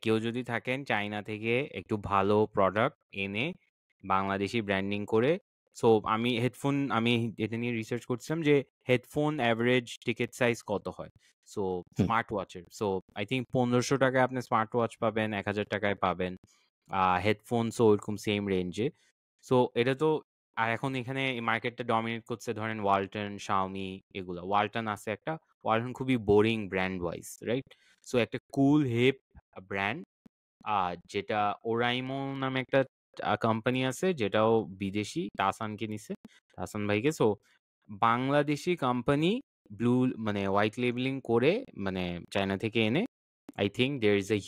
কেউ যদি থাকেন চায়না থেকে একটু ভালো প্রোডাক্ট এনে বাংলাদেশি ব্র্যান্ডিং করে। সো আমি এটা নিয়ে রিসার্চ করছিলাম যে হেডফোন এভারেজ টিকেট সাইজ কত হয়। সো হুম, স্মার্ট ওয়াচের। সো আই থিংক ১৫০০ টাকায় আপনি স্মার্ট ওয়াচ পাবেন, ১,০০০ টাকায় পাবেন। হেডফোনসও ওরকম সেম রেঞ্জে। সো এটা তো আর এখন এখানে মার্কেটটা ডমিনেট করছে ধরেন ওয়ালটন, শাওমি এগুলা। ওয়ালটন আছে একটা, ওয়ালটন খুবই boring brand wise, right? So একটা কুল হিপ ব্র্যান্ড যেটা ওরাইমো নামে একটা কোম্পানি আছে যেটাও বিদেশি, তাসানকে নিছে, তাসান ভাইকে। সো বাংলাদেশি কোম্পানি ব্লু মানে হোয়াইট লেবেলিং করে মানে চায়না থেকে এনে I think there is a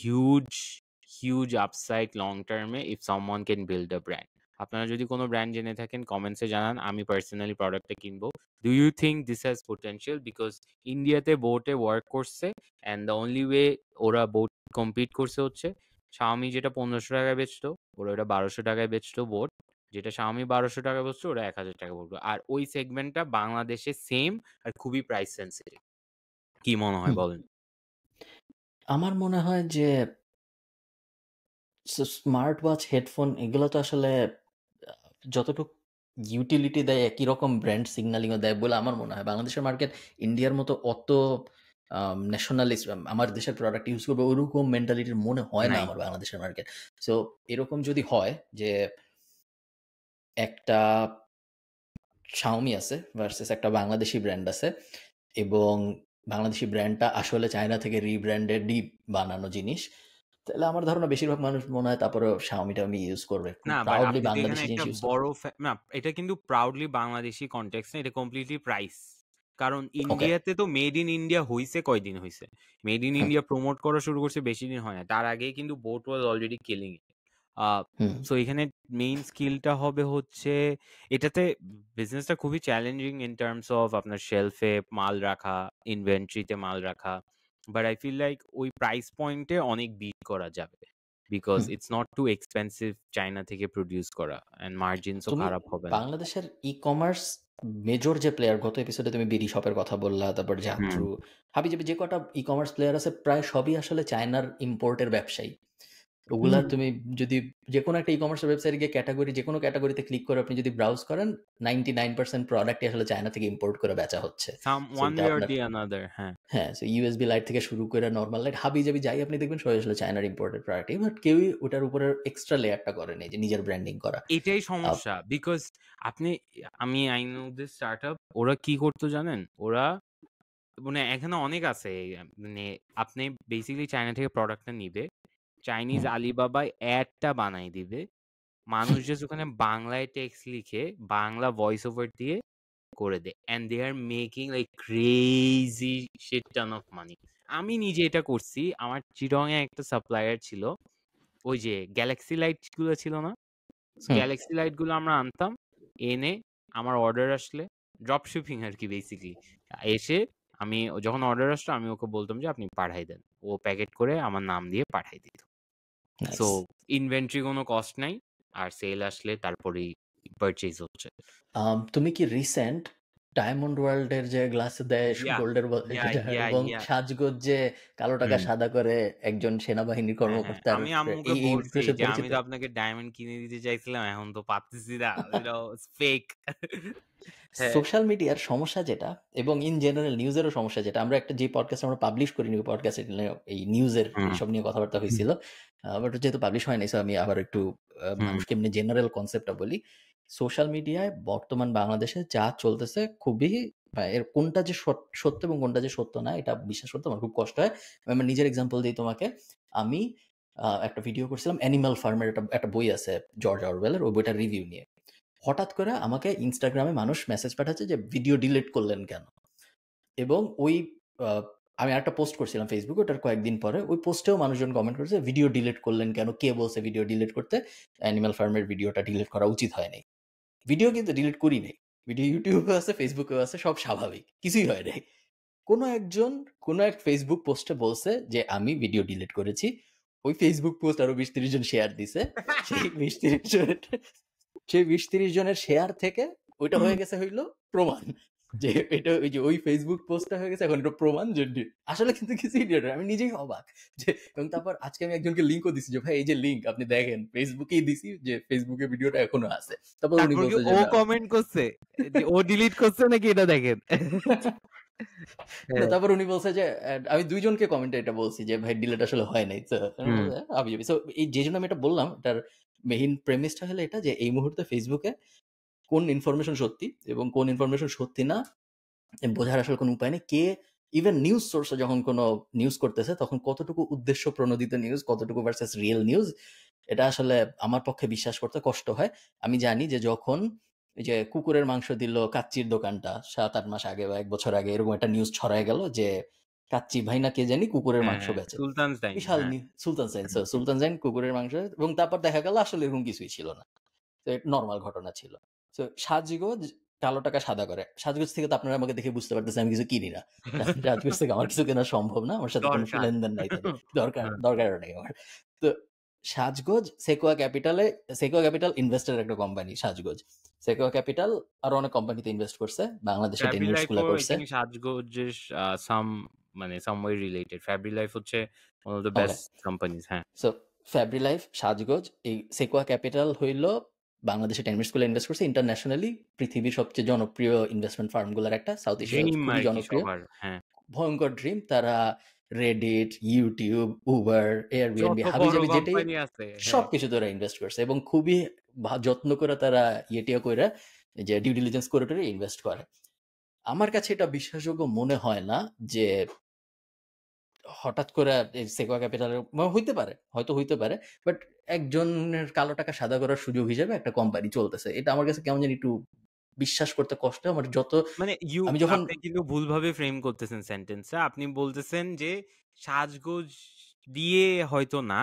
huge upside long term if someone can build a brand. আপনারা যদি কোনো ব্র্যান্ড জেনে থাকেন কমেন্টসে জানান, আমি পার্সোনালি প্রোডাক্টটা কিনবো। Do you think this has potential? Because ইন্ডিয়াতে বোটে ওয়ার্ক করছে অ্যান্ড দ্য অনলি ওয়ে ওরা বোট কম্পিট করছে হচ্ছে Xiaomi যেটা ১৫০০ টাকায় বেচতো ওরা ওটা ১২০০ টাকায় বেচতো বোট, যেটা Xiaomi ১২০০ টাকায় বেচতো ওরা ১,০০০ টাকা পড়তো। আর ওই সেগমেন্টটা বাংলাদেশে সেম আর খুবই প্রাইস সেন্সিটিভ। কি মনে হয় হুম। বলেন? আমার মনে হয় যে স্মার্ট ওয়াচ, হেডফোন এগুলো তো আসলে আ যতটুক ইউটিলিটি দেয় একই রকম ব্র্যান্ড সিগন্যালিং ও দেয় বলে আমার মনে হয়। বাংলাদেশের মার্কেট ইন্ডিয়ার মতো অত ন্যাশনালিস্ট আমার দেশের প্রোডাক্ট ইউজ করবে ওরকম মেন্টালিটির মনে হয় না নাই। আমার বাংলাদেশের মার্কেট। সো এরকম যদি হয় যে একটা Xiaomi আছে ভার্সাস একটা বাংলাদেশি ব্র্যান্ড আছে এবং বাংলাদেশি ব্র্যান্ডটা আসলে চায়না থেকে রিব্র্যান্ডেডই বানানো জিনিস। তাহলে আমার ধারণা বেশিরভাগ মানুষ মনে হয় তারপরেও Xiaomi-টামি ইউজ করবে। খুব না, বাট প্রাউডলি আপনি তো এখানে বাংলাদেশি একটা জিনিস ইউজ করবে। বড় না, এটা কিন্তু প্রাউডলি বাংলাদেশি কনটেক্সট না, এটা কমপ্লিটলি প্রাইস। কারণ ওকে। ইন্ডিয়াতে তো মেড ইন ইন্ডিয়া হইছে কয়দিন হইছে? Made in hmm, India promote করা শুরু করছে বেশি দিন হয় না। তার আগেই কিন্তু boat was already killing it. A hmm, so এখানে মেইন স্কিলটা হবে হচ্ছে এটাতে বিজনেসটা খুবই চ্যালেঞ্জিং ইন টার্মস অফ আপনার শেলফে মাল রাখা, ইনভেন্টরিতে মাল রাখা। বাট আই ফিল লাইক ওই প্রাইস পয়েন্টে অনেক বিট করা যাবে। Because hmm. It's not too expensive China থেকে প্রোডিউস করা অ্যান্ড মার্জিনসও তুমি খারাপ হবে না। বাংলাদেশের ই-কমার্স মেজর যে প্লেয়ার গত এপিসোডে তুমি বিডি শপের কথা বললা, তারপর হুম, যাত্রু, হাবিজাবি যে কটা ই-কমার্স প্লেয়ার আছে প্রায় সবই আসলে চায়নার ইম্পোর্টের ব্যবসায়ী। ওগুলা হুম। তুমি যদি যেকোনো একটা ই-কমার্সের ওয়েবসাইটে গিয়ে ক্যাটেগরি যেকোনো ক্যাটেগরিতে ক্লিক করে আপনি যদি ব্রাউজ করেন 99% প্রোডাক্টই আসলে চায়না থেকে ইম্পোর্ট করে বেচা হচ্ছে। সাম সো ওয়ান এটা ওয়ে অর আপনার দি আনাদার, হ্যাঁ। হ্যাঁ, সো ইউএসবি লাইট থেকে শুরু করে নরমাল লাইট হাবিজাবি যাই আপনি দেখবেন সবাই আসলে চায়নার ইম্পোর্টেড প্রোডাক্ট। বাট কেউই ওটার উপরে এক্সট্রা লেয়ারটা করেনি যে নিজের ব্র্যান্ডিং করা। এটাই আ সমস্যা। বিকজ আপনি I know this স্টার্টআপ ওরা কি করতো জানেন? ওরা মানে এখানে অনেক আছে। মানে আপনি বেসিক্যালি চায়না থেকে প্রোডাক্টটা নিবে। চাইনিজ হুম, আলিবাবায় অ্যাডটা বানায় দিবে। মানুষ জাস্ট ওখানে বাংলায় টেক্সট লিখে বাংলা ভয়েস ওভার দিয়ে করে দেয়। And they are making like crazy shit ton of money. আমি নিজে এটা করছি। আমার চিটং এ একটা সাপ্লায়ার ছিল। ওই যে গ্যালাক্সি লাইট গুলো ছিল না? হুম, গ্যালাক্সি লাইট গুলো আমরা আনতাম। এনে আমার অর্ডার আসলে ড্রপ শিপিং আরকি বেসিক্যালি। এসে আমি যখন অর্ডার আসতো আমি ওকে বলতাম যে আপনি পাঠায় দেন। ও প্যাকেট করে আমার নাম দিয়ে পাঠায় দিত। So nice. ইনভেন্টরি কোনো কস্ট নাই। আর সেল আসলে তারপরেই পারচেজ হচ্ছে। তুমি কি রিসেন্ট ডায়মন্ড ওয়ার্ল্ড এর যে গ্লাসে দেয় ইয়া, গোল্ডের ইয়া, যেটা ইয়া, এবং ইয়া। সাজগোজ যে কালো টাকা হুম। সাদা করে একজন সেনাবাহিনীর হ্যাঁ, হ্যাঁ। কর্মকর্তার আমি আম্মুকে এই বলছি বিষয়ে যে আমি পরিচিত? তো আপনাকে ডায়মন্ড কিনে দিতে চাইছিলাম। এখন তো পারতেছি না। ফেক। হ্যাঁ। সোশ্যাল মিডিয়ার সমস্যা যেটা এবং ইন জেনারেল নিউজেরও সমস্যা যেটা আমরা একটা যে পডকাস্ট আমরা পাবলিশ করিনি ওই পডকাস্টে এই নিউজের হুম, এইসব নিয়ে কথাবার্তা হুম, হয়েছিল। বাট যেহেতু পাবলিশ হয়নি সো আমি আবার একটু হুম, মানুষকে এমনি জেনারেল কনসেপ্টটা বলি। সোশ্যাল মিডিয়ায় বর্তমান বাংলাদেশে যা চলতেছে খুবই এর কোনটা যে সত্য এবং কোনটা যে সত্য না এটা বিশ্বাস করতে আমার খুব কষ্ট হয়। আমি আমার নিজের এক্সাম্পল দিই তোমাকে। আমি একটা ভিডিও করছিলাম অ্যানিমাল ফার্মের একটা বই আছে জর্জ অরওয়েলের ওই বইটার রিভিউ নিয়ে। হঠাৎ করে আমাকে ইনস্টাগ্রামে মানুষ মেসেজ পাঠাচ্ছে যে ভিডিও ডিলিট করলেন কেন? এবং ওই আ আমি আরেকটা পোস্ট করছিলাম ফেসবুকে ওটার কয়েকদিন পরে। ওই পোস্টেও মানুষজন কমেন্ট করেছে, "ভিডিও ডিলিট করলেন কেন? কে বলছে ভিডিও ডিলিট করতে? অ্যানিমাল ফার্মের ভিডিওটা ডিলিট করা উচিত হয় নাই।" ভিডিও কিন্তু ডিলিট করি নাই। ভিডিও ইউটিউবেও আছে, ফেসবুকেও আছে, সব স্বাভাবিক। কিছুই হয় নাই। কোনো এক ফেসবুক পোস্টে বলছে যে আমি ভিডিও ডিলিট করেছি। ওই ফেসবুক পোস্ট আরো 20-30 জন শেয়ার দিছে। সেই 20-30 জনের শেয়ার থেকে ওইটা হয়ে গেছে হইলো প্রমাণ যে এটা ওই যে ওই ফেসবুক পোস্টটা হয়ে গেছে এখন এটা প্রমাণ যে আসলে কিন্তু কিছু ইডিয়ট, আমি নিজেই অবাক যে। এবং তারপর আজকে আমি একজনকে লিঙ্কও দিছি যে ভাই এই যে লিঙ্ক আপনি দেখেন, ফেসবুকেই দিছি যে ফেসবুকে ভিডিওটা এখনো আছে। তারপর উনি তারপর কি বলছে যে ও না কমেন্ট করছে যে ও ডিলিট করছে নাকি এটা দেখেন। না, তারপর উনি বলছে যে আমি দুইজনকে কমেন্টে এটা বলছি যে ভাই ডিলেট আসলে হয় নাই। তো এই যে জন্য আমি এটা বললাম, এটার মেইন প্রেমিসটা হলো এটা যে এই মুহূর্তে ফেসবুকে কোন ইনফরমেশন সত্যি এবং কোন ইনফরমেশন সত্যি না বোঝার আসলে কোনো উপায় নেই। কে ইভেন নিউজ সোর্সে যখন কোনো নিউজ করতেছে তখন কতটুকু উদ্দেশ্য প্রণোদিত নিউজ, কতটুকু ভার্সেস রিয়েল নিউজ, এটা আসলে আমার পক্ষে বিশ্বাস করতে কষ্ট হয়। আমি জানি যে যখন এই যে কুকুরের মাংস দিল কাচ্চির দোকানটা 7-8 মাস আগে বা 1 বছর আগে এরকম একটা নিউজ ছড়ায় গেল যে কাচ্চি ভাই না কে জানি কুকুরের মাংস বেচে। সুলতান বিশাল সুলতান জাইন কুকুরের মাংস, এবং তারপর দেখা গেল আসলে এরকম কিছুই ছিল না। তো নরমাল ঘটনা ছিল। তো সাজগোজ কালো টাকা সাদা করে। সাজগোজ থেকে তো আপনারা আমাকে দেখে বুঝতে পারতেছেন আমি কিছু কিনি না। সাজগোজ থেকে আমার কিছু কেনা সম্ভব না। আমার সাথে কোনো দরকার। লেনদেন নাই তাদের। দরকারও নেই আমার। তো সাজগোজ সেকোয়া ক্যাপিটাল ইনভেস্টের একটা কোম্পানি সাজগোজ। সেকোয়া ক্যাপিটাল আরো অনেক কোম্পানিতে ইনভেস্ট করছে। বাংলাদেশে ফ্যাব্রি 10 ইয়ার্স লাইফ গুলা ও আই করছে। থিংক সাজগোজের somewhere রিলেটেড। ফ্যাব্রি লাইফ হচ্ছে one of the okay. best companies। হ্যাঁ। সো ফ্যাব্রি লাইফ, সাজগোজ, এই সেকোয়া ক্যাপিটাল হইল বাংলাদেশে 10 মিনিটস গুলো ইনভেস্ট করছে। ইন্টারন্যাশনালি পৃথিবীর সবচেয়ে জনপ্রিয় ইনভেস্টমেন্ট ফার্মগুলোর একটা, সাউথ এশিয়ার ড্রিম খুবই আরকি জনপ্রিয়। সবার। হ্যাঁ। ভয়ঙ্কর ড্রিম। তারা রেডিট, ইউটিউব, উবার, এয়ারবিএনবি, যত বড় হাবিজাবি যেটাই কোম্পানি আছে। হ্যাঁ। সবকিছুতে ওরা ইনভেস্ট করছে এবং খুবই যত্ন করে তারা ইয়েটিয়া করে যে ডিউ ডিলিজেন্স করে টরে ইনভেস্ট করে। আমার কাছে এটা বিশ্বাসযোগ্য মনে হয় না যে হঠাৎ করে সেকোয়া ক্যাপিটাল হইতে পারে, হয়তো হইতে পারে, বাট একজনের কালো টাকা সাদা করার সুযোগ হিসেবে একটা কোম্পানি চলতেছে, এটা আমার কাছে কেমন জানি একটু বিশ্বাস করতে কষ্ট। আমার যত মানে আমি যখন আপনি কিন্তু ভুলভাবে ফ্রেম করতেছেন সেন্টেন্সটা। আপনি বলতেছেন যে সাজগোজ দিয়ে হয়তো না,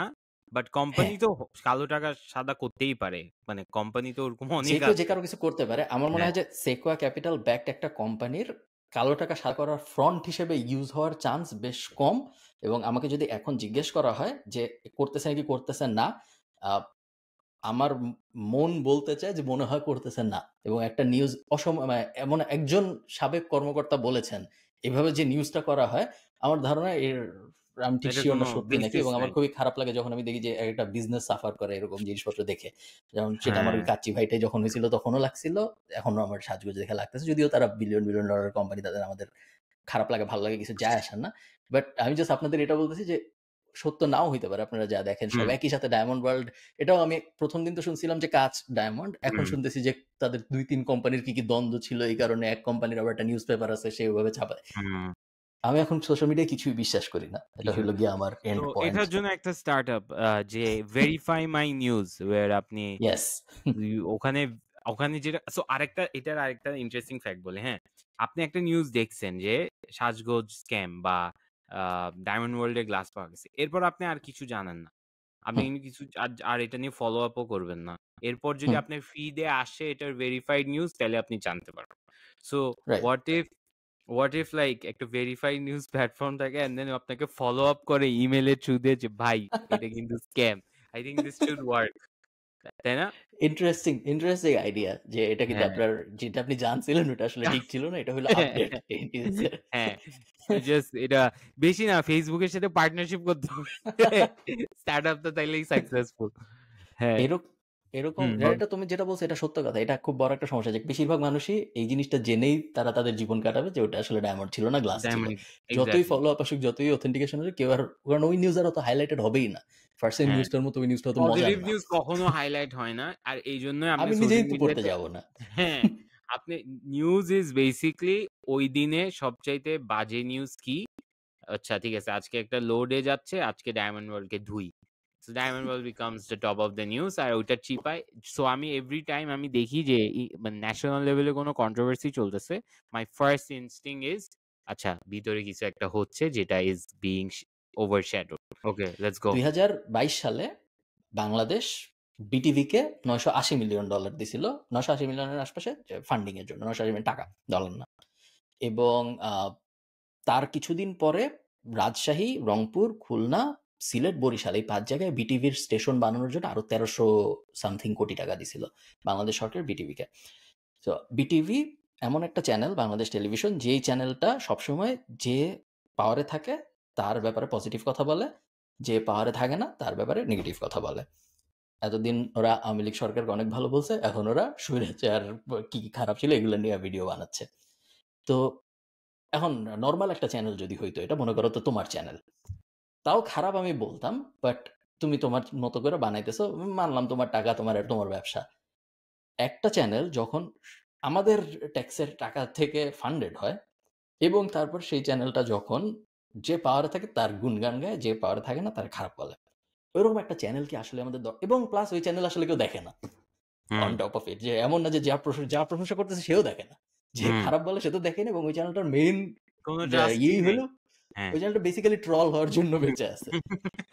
বাট কোম্পানি হ্যাঁ তো কালো টাকা সাদা করতেই পারে। মানে কোম্পানি তো ওরকম যে অনেক কেউ যে আছে। কারো কিছু করতে পারে। আমার মনে হ্যাঁ। হয় যে সেকোয়া ক্যাপিটাল ব্যাকড একটা কোম্পানির কালো টাকা সাদা করার ফ্রন্ট হিসেবে ইউজ হওয়ার চান্স বেশ কম। এবং আমাকে যদি এখন জিজ্ঞেস করা হয় যে করতেছে নাকি করতেছে না, আহ, আমার মন বলতে চায় যে মনে হয় করতেছে না। এবং একটা নিউজ মানে এমন একজন সাবেক কর্মকর্তা বলেছেন এভাবে যে নিউজটা করা হয়, আমার ধারণা এর আমি ঠিক এটা শিওর কোনো না সত্যি নাকি। বেসিস এবং আমার নাই। খুবই খারাপ লাগে যখন আমি দেখি যে একটা বিজনেস সাফার করে এরকম জিনিসপত্র দেখে। যেমন সেটা আমার হ্যাঁ। ওই কাচ্চি ভাইটাই যখন হয়েছিল তখনও লাগছিল, এখনো আমার সাজগোজ দেখে লাগতেছে। যদিও তারা বিলিয়ন বিলিয়ন ডলার কোম্পানি, তাদের আমাদের খারাপ লাগে ভালো লাগে কিছু যায় আসে না। বাট আমি জাস্ট আপনাদের এটা বলতেছি যে সত্য নাও হইতে পারে। আপনারা যা দেখেন সব হুম, একই সাথে ডায়মন্ড ওয়ার্ল্ড, এটাও আমি প্রথম দিন তো শুনছিলাম যে কাচ ডায়মন্ড, এখন হুম। শুনতেছি যে তাদের 2-3 কোম্পানির কি দ্বন্দ্ব ছিল, এই কারণে এক কোম্পানির আবার একটা নিউজ পেপার আছে সে ওইভাবে ছাপায়। হুম। আমি এখন সোশ্যাল মিডিয়ায় কিছুই বিশ্বাস করি না। এটা কিছু হইলো গিয়ে আমার তো এন্ড পয়েন্ট। এটার জন্য একটা স্টার্টআপ যে ভেরিফাই মাই নিউজ ওয়্যার আপনি ইয়েস। ওখানে ওখানে যেটা এটার আরেকটা ইন্টারেস্টিং ফ্যাক্ট বলে। হ্যাঁ, আপনি একটা নিউজ দেখছেন যে সাজগোজ স্ক্যাম বা ডায়মন্ড ওয়ার্ল্ড এর গ্লাস পাওয়া গেছে। এরপর আপনি আর কিছু জানেন না। আপনি হুম, কিন্তু কিছু আর এটা নিয়ে ফলো আপও করবেন না। এরপর যদি হুম, আপনার ফিডে আসে এটার ভেরিফাইড নিউজ তাহলে আপনি জানতে পারবেন। So right. What if like একটা ভেরিফাইড নিউজ প্ল্যাটফর্ম থাকে এন্ড দেন আপনাকে ফলো আপ করে ইমেইলের থ্রু দিয়ে যে ভাই এটা কিন্তু scam. I think this should work. তাই না? ইন্টারেস্টিং আইডিয়া যে এটা কিন্তু হ্যাঁ। আপনার যেটা আপনি জানছিলেন ওটা আসলে ঠিক ছিল না, এটা হলো আপডেট এই নিউজের। হ্যাঁ, জাস্ট এটা বেশি না ফেসবুকের সাথে পার্টনারশিপ করতে হবে। স্টার্টআপ তো তাইলেই সাকসেসফুল। হ্যাঁ। এরকম বল। এটা তুমি যেটা বলছো এটা সত্য কথা। এটা খুব বড় একটা সমস্যা যে বেশিরভাগ মানুষই এই জিনিসটা জেনেই তারা তাদের জীবন কাটাবে যে ওটা আসলে ডায়মন্ড ছিল না, গ্লাস ছিল। ডায়মন্ড যতই এক্সাক্টলি। ফলো আপ আসুক, যতই অথেন্টিকেশন আসুক, কেউ আর, কারণ ওই নিউজ আর অত হাইলাইটেড হবেই না। ফার্স্ট টাইম হ্যাঁ। নিউজটার মতো ওই নিউজটা অত মজার পজিটিভ না। নিউজ কখনো হাইলাইট হয় না। আর এইজন্যই আপনি আমি নিজেই সোশ্যাল তো পড়তে মিডিয়াতে যাব না। হ্যাঁ, আপনি নিউজ ইজ বেসিক্যালি ওই দিনে সবচাইতে বাজে নিউজ কি? আচ্ছা ঠিক আছে, আজকে একটা লো ডে যাচ্ছে, আজকে ডায়মন্ড ওয়ার্ল্ডকে ধুই। So diamond world becomes the top of the news আর ওইটা চিপায়। সো আমি এভরি টাইম আমি দেখি যে মানে ন্যাশনাল লেভেলে কোনো কন্ট্রোভার্সি চলতেছে, মাই ফার্স্ট ইনস্টিং ইজ আচ্ছা ভিতরে কিছু একটা হচ্ছে যেটা is being overshadowed. Okay, let's go. 2022 সালে বাংলাদেশ বিটিভিকে $980 মিলিয়ন দিছিল। 980 মিলিয়নের আশপাশে ফান্ডিং এর জন্য। 980 মিলিয়ন টাকা, ডলার না। এবং তার কিছুদিন পরে রাজশাহী, রংপুর, খুলনা, সিলেট, বরিশাল এই 5 জায়গায় বিটিভির স্টেশন বানানোর জন্য আরো 1300 সামথিং কোটি টাকা দিছিল বাংলাদেশ সরকার বিটিভিকে। তো বিটিভি এমন একটা চ্যানেল, বাংলাদেশ টেলিভিশন, যেই চ্যানেলটা সবসময় যে পাওয়ারে থাকে তার ব্যাপারে পজিটিভ কথা বলে, যে পাওয়ারে থাকে না তার ব্যাপারে নেগেটিভ কথা বলে। এতদিন ওরা আওয়ামী লীগ সরকারকে অনেক ভালো বলছে, এখন ওরা স্বৈরাচার কি কি খারাপ ছিল এগুলো নিয়ে ভিডিও বানাচ্ছে। তো এখন নর্মাল একটা চ্যানেল যদি হইতো, এটা মনে করো তো তোমার চ্যানেল, তাও খারাপ আমি বলতাম, বাট তুমি তোমার মতো করে বানাইতেছো, মানলাম তোমার টাকা, তোমার ব্যবসা। একটা চ্যানেল যখন আমাদের ট্যাক্সের টাকা থেকে ফান্ডেড হয় এবং তারপর সেই চ্যানেলটা যখন যে পাওয়ারে থাকে তার গুণগান গায়, যে পাওয়ারে থাকে না তার খারাপ বলে, ওইরকম একটা চ্যানেল কি আসলে আমাদের এবং প্লাস ওই চ্যানেল আসলে কেউ দেখে না। অন টপ অফ ইট, যে এমন না যে যা প্রশংসা করতেছে সেও দেখে না, যে খারাপ বলে সে তো দেখে না, এবং ওই চ্যানেলটার মেইন কোনো জাস্টি ইয়েই নেই। হলো ওই চ্যানেলটা বেসিক্যালি ট্রল হওয়ার জন্য বেঁচে আছে।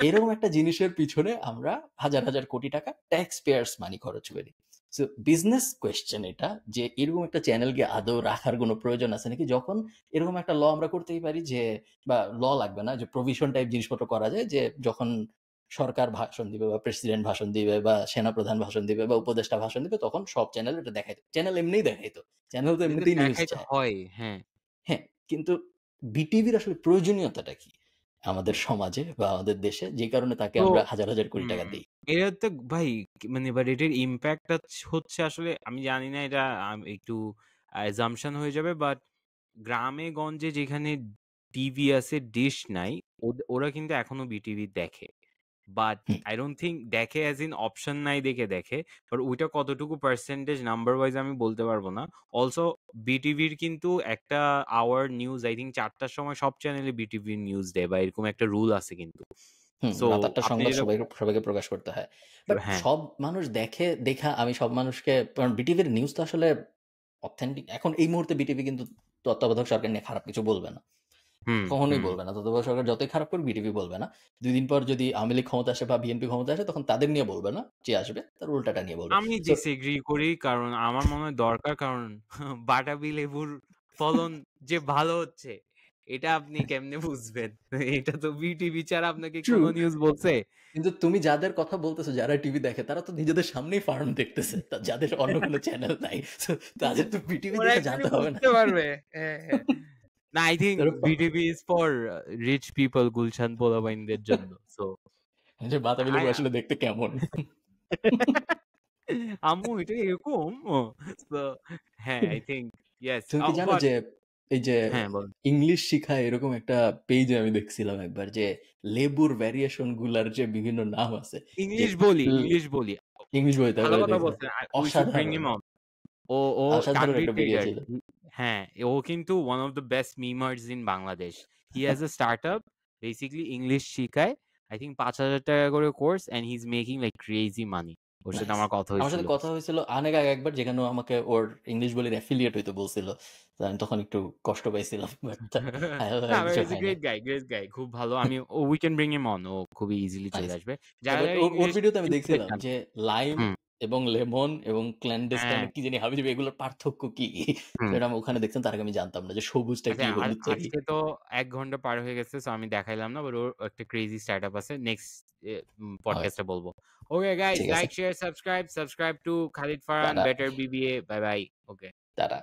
এরকম একটা জিনিসের পিছনে আমরা হাজার হাজার কোটি টাকা ট্যাক্স পেয়ার্স মানি খরচ করি। সো বিজনেস কোয়েশ্চেন এটা, যে এরকম একটা চ্যানেলকে আদৌ রাখার কোনো প্রয়োজন আছে নাকি, যখন এরকম একটা ল আমরা করতেই পারি, যে বা ল লাগবে না, যে প্রভিশন টাইপ জিনিসপত্র করা যায়, যে যখন সরকার ভাষণ দিবে বা প্রেসিডেন্ট ভাষণ দিবে বা সেনাপ্রধান ভাষণ দিবে বা উপদেষ্টা ভাষণ দিবে, তখন সব চ্যানেল এটা দেখাইতো। চ্যানেল এমনিই দেখাইতো, চ্যানেল তো এমনিতেই নিউজ দেখাইতে চায়। হয়, হ্যাঁ। হ্যাঁ, কিন্তু বিটিভির আসলে প্রয়োজনীয়তাটা কি আমাদের সমাজে বা আমাদের দেশে, যে কারণে তাকে তো আমরা হাজার হাজার কোটি টাকা দিই? এটা তো ভাই মানে বাট এটার ইম্প্যাক্ট হচ্ছে আসলে আমি জানি না, এটা একটু অ্যাজাম্পশন হয়ে যাবে, বাট গ্রামে গঞ্জে যেখানে টিভি আছে, ডিশ নাই, ওরা কিন্তু এখনো বিটিভি দেখে। But hmm, I don't think দেখে অ্যাজ ইন অপশন নাই দেখে দেখে, বাট ওইটা কতটুকু পার্সেন্টেজ নাম্বার ওয়াইজ আমি বলতে পারবো না। অলসো বিটিভির কিন্তু একটা আওয়ার নিউজ আই থিঙ্ক 4টার সময় সব চ্যানেলে বিটিভি নিউজ দেয়, বা এরকম একটা রুল আছে কিন্তু। সো রাত 8টার আপনি সংবাদ যেটা সবাইকে প্রকাশ করতে হয়। বাট হ্যাঁ, সব মানুষ দেখে, দেখা আমি সব মানুষকে, কারণ বিটিভির নিউজ তো আসলে অথেন্টিক। এখন এই মুহূর্তে বিটিভি কিন্তু তত্ত্বাবধায়ক সরকার নিয়ে খারাপ কিছু বলবে না, হুম, কখনোই হুম। বলবে না। তত্ত্বাবধায়ক সরকার যতই খারাপ করুক বিটিভি বলবে না। 2 দিন পর যদি আওয়ামী লীগ ক্ষমতা আসে বা বিএনপি ক্ষমতা আসে, তখন তাদের নিয়ে বলবে না, যে আসবে তার উল্টাটা নিয়ে বলবে। আমি সো ডিসএগ্রি করি, কারণ আমার মনে হয় দরকার, কারণ বাটাবি লেবুর ফলন যে ভালো হচ্ছে এটা আপনি কেমনে বুঝবেন? এটা তো বিটিভি ছাড়া আপনাকে ট্রু, কোনো নিউজ বলছে? কিন্তু তুমি যাদের কথা বলতেছো যারা টিভি দেখে, তারা তো নিজেদের সামনেই ফার্ম দেখতেছে, যাদের অন্য কোনো চ্যানেল নাই। So, তাদের তো বিটিভি ওরা দেখে একটু জানতে হবে না। বুঝতে পারবে। হ্যাঁ, হ্যাঁ। না, আই থিংক তারা BTV is for rich people, Gulshan পোলাপাইনদের জন্য। সো যে বাতাবি আই লেবু আসলে দেখতে কেমন। আম্মু এটা এরকম? সো হ্যাঁ, আই থিংক ইয়েস। তুমি কি জানো বাট যে এই যে হ্যাঁ, বলুন। ইংলিশ শিখায় এরকম একটা পেজে আমি দেখছিলাম একবার, যে লেবুর ভ্যারিয়েশন গুলার যে বিভিন্ন নাম আছে, যে ইংলিশ বলি। ইংলিশ বই, ভালো তারপরে কথা দেখলাম বলছেন। উই শুড ব্রিং অসাধারণ হিম অন। ও ও অসাধারণ তানভীর একটা ভিডিও টেইলার। ছিল। হ্যাঁ, ও কিন্তু one of the best memeers in Bangladesh. He has a startup, basically English শিখায়। I think ৳৫,০০০ করে course, and he's making like crazy money. ওর সাথে নাইস। আমার কথা আমার হয়েছিল। সাথে কথা হয়েছিল অনেক আগে একবার, যেখানে ও আমাকে ওর ইংলিশ বলির অ্যাফিলিয়েট হইতে বলছিল। তো আমি তখন একটু কষ্ট পাইছিলাম, বাট না, কিছু he's a হয় নাই। great guy, great guy. খুব ভালো। we can bring him on. ও খুবই ইজিলি চলে নাইস। আসবে। বাট যারা ওর ইংলিশ ভিডিওতে আমি শিখতে দেখছিলাম চান। যে লাইম হুম, এবং লেমন এবং হ্যাঁ, ক্ল্যান্ডেস্টাইন কি জানি হাবিজাবি, এগুলোর পার্থক্য কি? হুম। সেটা আমি ওখানে দেখতাম, তার আগে আমি জানতাম না যে সবুজটা আচ্ছা, কি, হলুদটা কি। আজকে তো ১ ঘন্টা পার হয়ে গেছে। সো আমি দেখাইলাম না। বাট ওর একটা ক্রেজি স্টার্টআপ আছে। নেক্সট ওকে, পডকাস্টে বলব। ওকে গাইস, ঠিক আছে। Like, share, subscribe to Khalid Farhan, tata, better BBA. Bye bye. Okay. Tata.